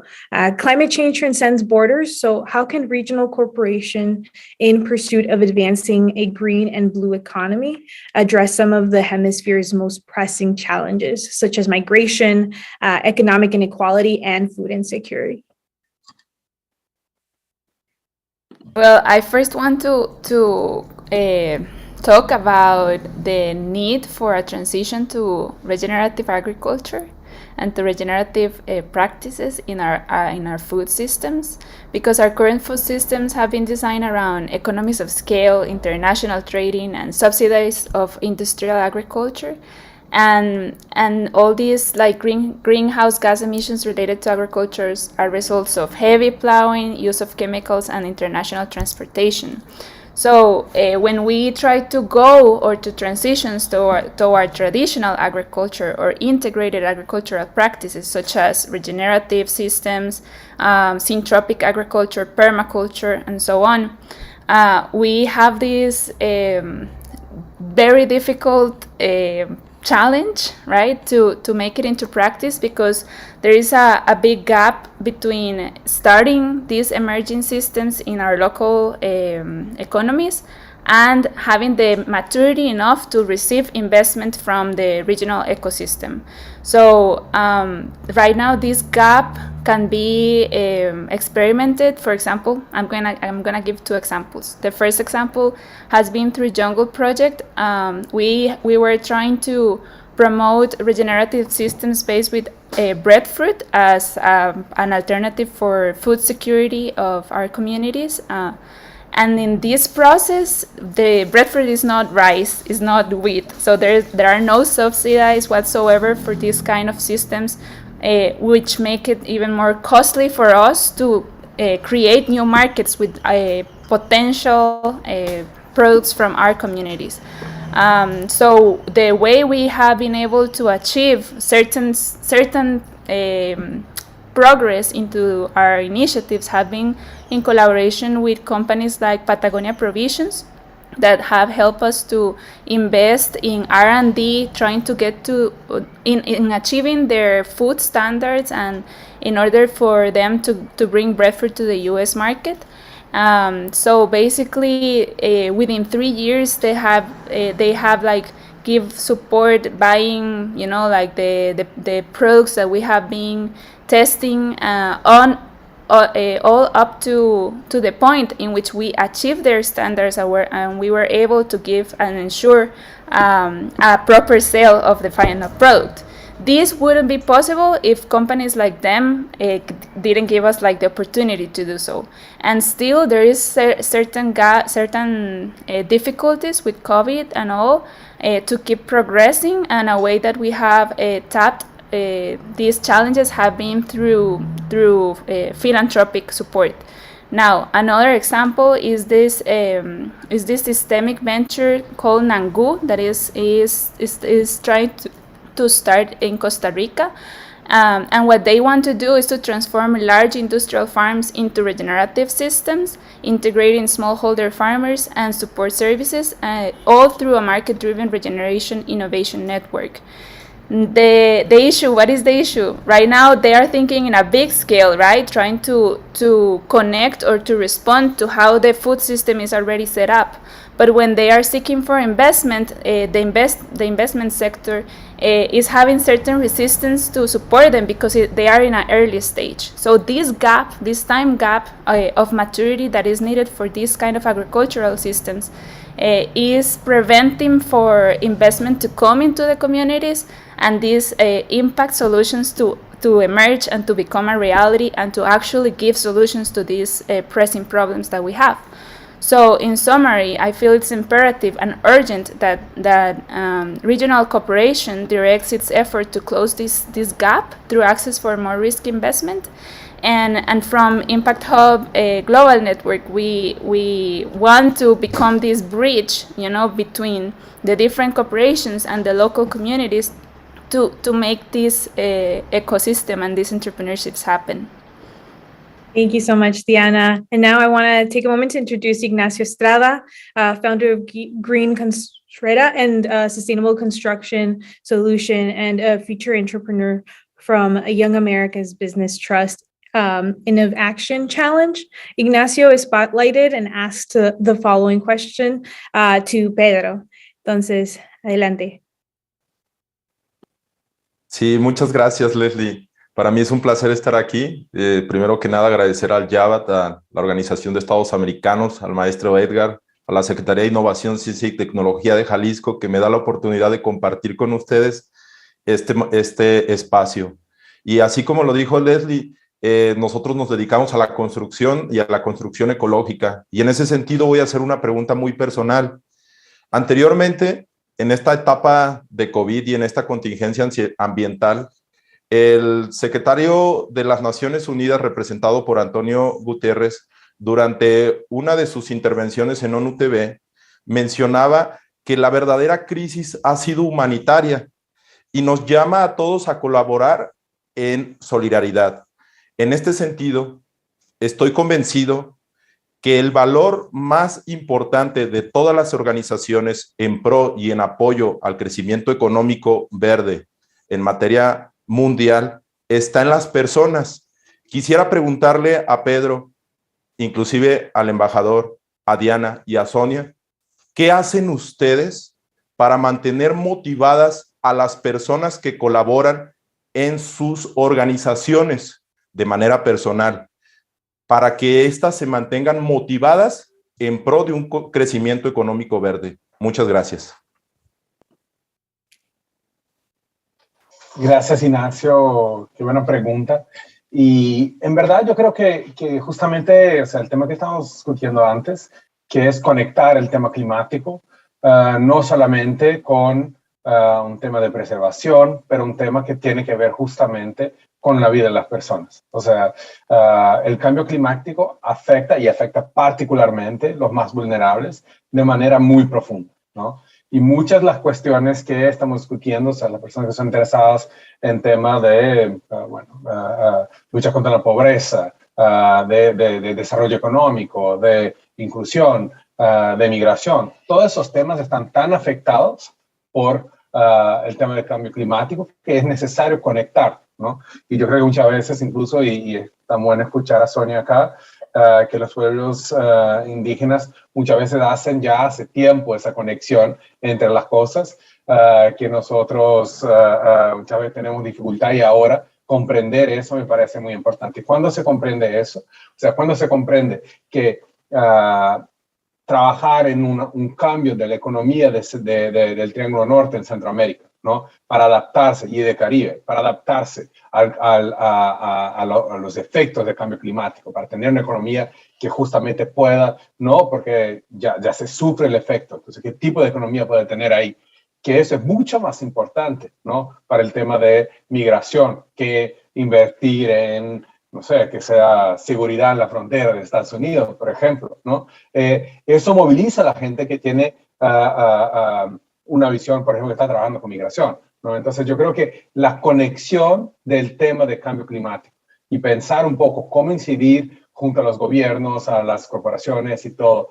Climate change transcends borders, so how can regional cooperation in pursuit of advancing a green and blue economy address some of the hemisphere's most pressing challenges, such as migration, economic inequality, and food insecurity? Well, I first want to talk about the need for a transition to regenerative agriculture and to regenerative practices in our food systems, because our current food systems have been designed around economies of scale, international trading, and subsidies of industrial agriculture. And all these like greenhouse gas emissions related to agriculture are results of heavy plowing, use of chemicals, and international transportation. So when we try to go or to transition toward traditional agriculture or integrated agricultural practices such as regenerative systems, syntropic agriculture, permaculture, and so on, we have this very difficult challenge, right, to make it into practice, because there is a big gap between starting these emerging systems in our local economies and having the maturity enough to receive investment from the regional ecosystem. So right now this gap can be experimented. For example, I'm gonna give 2 examples. The first example has been through Jungle Project. We were trying to promote regenerative systems based with breadfruit as an alternative for food security of our communities. And in this process, the breadfruit is not rice, is not wheat. So there are no subsidies whatsoever for these kind of systems, which make it even more costly for us to create new markets with potential products from our communities. So the way we have been able to achieve certain progress into our initiatives have been in collaboration with companies like Patagonia Provisions that have helped us to invest in R&D, trying to get to in achieving their food standards, and in order for them to bring breadfruit to the U.S. market. So basically, within 3 years, they have like give support buying, you know, like the products that we have been testing on all up to the point in which we achieved their standards, and we were able to give and ensure a proper sale of the final product. This wouldn't be possible if companies like them didn't give us like the opportunity to do so. And still, there is certain difficulties with COVID and all to keep progressing. And a way that we have tapped these challenges have been through philanthropic support. Now, another example is this systemic venture called Nangu that is trying to start in Costa Rica. And what they want to do is to transform large industrial farms into regenerative systems, integrating smallholder farmers and support services, all through a market-driven regeneration innovation network. The issue, what is the issue? Right now, they are thinking in a big scale, right? Trying to connect or to respond to how the food system is already set up. But when they are seeking for investment, the investment sector is having certain resistance to support them because they are in an early stage. So this time gap of maturity that is needed for this kind of agricultural systems is preventing for investment to come into the communities, and these impact solutions to emerge and to become a reality and to actually give solutions to these pressing problems that we have. So in summary, I feel it's imperative and urgent that regional cooperation directs its effort to close this gap through access for more risk investment. And from Impact Hub Global Network, we want to become this bridge, you know, between the different corporations and the local communities to make this ecosystem and these entrepreneurships happen. Thank you so much, Diana. And now I want to take a moment to introduce Ignacio Estrada, founder of Green Constructa and Sustainable Construction Solution, and a future entrepreneur from Young America's Business Trust Innovative Action Challenge. Ignacio is spotlighted and asked the following question to Pedro. Entonces, adelante. Sí, muchas gracias, Leslie. Para mí es un placer estar aquí. Primero que nada, agradecer al YABAT, a la Organización de Estados Americanos, al maestro Edgar, a la Secretaría de Innovación, Ciencia y Tecnología de Jalisco, que me da la oportunidad de compartir con ustedes este espacio. Y así como lo dijo Leslie, nosotros nos dedicamos a la construcción y a la construcción ecológica. Y en ese sentido voy a hacer una pregunta muy personal. Anteriormente, en esta etapa de COVID y en esta contingencia ambiental, el secretario de las Naciones Unidas, representado por Antonio Guterres, durante una de sus intervenciones en ONU TV, mencionaba que la verdadera crisis ha sido humanitaria y nos llama a todos a colaborar en solidaridad. En este sentido, estoy convencido que el valor más importante de todas las organizaciones en pro y en apoyo al crecimiento económico verde en materia mundial está en las personas. Quisiera preguntarle a Pedro, inclusive al embajador, a Diana y a Sonia, ¿qué hacen ustedes para mantener motivadas a las personas que colaboran en sus organizaciones de manera personal, para que éstas se mantengan motivadas en pro de un crecimiento económico verde? Muchas gracias. Gracias, Ignacio. Qué buena pregunta. Y en verdad yo creo que justamente, o sea, el tema que estábamos discutiendo antes, que es conectar el tema climático, no solamente con un tema de preservación, pero un tema que tiene que ver justamente con la vida de las personas. O sea, el cambio climático afecta y afecta particularmente los más vulnerables de manera muy profunda, ¿no? Y muchas de las cuestiones que estamos discutiendo, o sea, las personas que son interesadas en temas de lucha contra la pobreza, de desarrollo económico, de inclusión, de migración, todos esos temas están tan afectados por el tema del cambio climático que es necesario conectar, ¿no? Y yo creo que muchas veces incluso, y es tan bueno escuchar a Sonia acá, que los pueblos indígenas muchas veces hacen ya hace tiempo esa conexión entre las cosas, que nosotros muchas veces tenemos dificultad, y ahora comprender eso me parece muy importante. ¿Y cuándo se comprende eso? O sea, cuando se comprende que trabajar en un cambio de la economía del Triángulo Norte en Centroamérica, ¿no? Para adaptarse, y de Caribe, para adaptarse a los efectos del cambio climático, para tener una economía que justamente pueda, ¿no? Porque ya se sufre el efecto. Entonces, ¿qué tipo de economía puede tener ahí? Que eso es mucho más importante, ¿no? Para el tema de migración, que invertir en, no sé, que sea seguridad en la frontera de Estados Unidos, por ejemplo, ¿no? Eso moviliza a la gente que tiene una visión, por ejemplo, que está trabajando con migración, ¿no? Entonces yo creo que la conexión del tema de cambio climático y pensar un poco cómo incidir junto a los gobiernos, a las corporaciones y todo,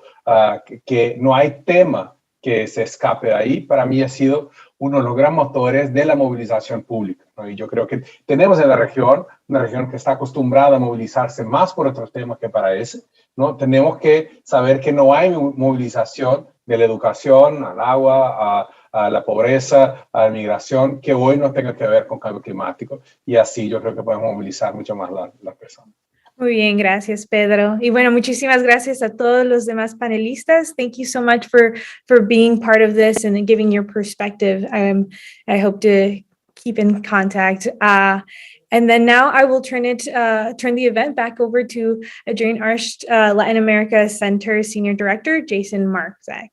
que no hay tema que se escape de ahí, para mí ha sido uno de los gran motores de la movilización pública, ¿no? Y yo creo que tenemos en la región, una región que está acostumbrada a movilizarse más por otros temas que para ese, ¿no? Tenemos que saber que no hay movilización de la educación, al agua, a la pobreza, a la migración, que hoy no tenga que ver con cambio climático, y así yo creo que podemos movilizar mucho más las personas. Muy bien, gracias, Pedro. Y bueno, muchísimas gracias a todos los demás panelistas. Thank you so much for being part of this and giving your perspective. I hope to keep in contact. And then now I will turn the event back over to Adrian Arsht, Latin America Center Senior Director, Jason Marczak.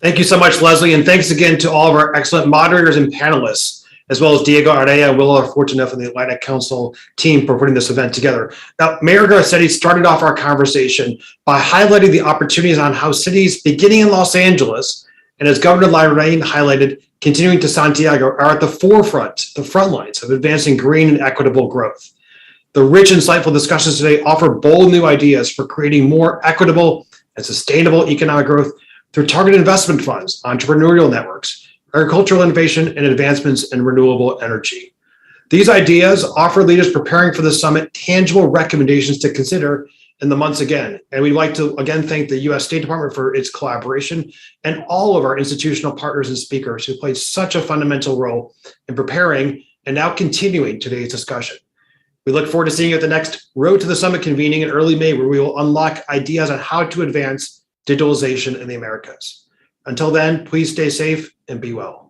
Thank you so much, Leslie, and thanks again to all of our excellent moderators and panelists, as well as Diego Area and Will Fortunate from the Atlantic Council team for putting this event together. Now, Mayor Garcetti started off our conversation by highlighting the opportunities on how cities beginning in Los Angeles, and as Governor Lorraine highlighted, continuing to Santiago, are at the forefront, the front lines of advancing green and equitable growth. The rich, insightful discussions today offer bold new ideas for creating more equitable and sustainable economic growth through targeted investment funds, entrepreneurial networks, agricultural innovation, and advancements in renewable energy. These ideas offer leaders preparing for the summit tangible recommendations to consider in the months again. And we'd like to again thank the U.S. State Department for its collaboration and all of our institutional partners and speakers who played such a fundamental role in preparing and now continuing today's discussion. We look forward to seeing you at the next Road to the Summit convening in early May, where we will unlock ideas on how to advance digitalization in the Americas. Until then, please stay safe and be well.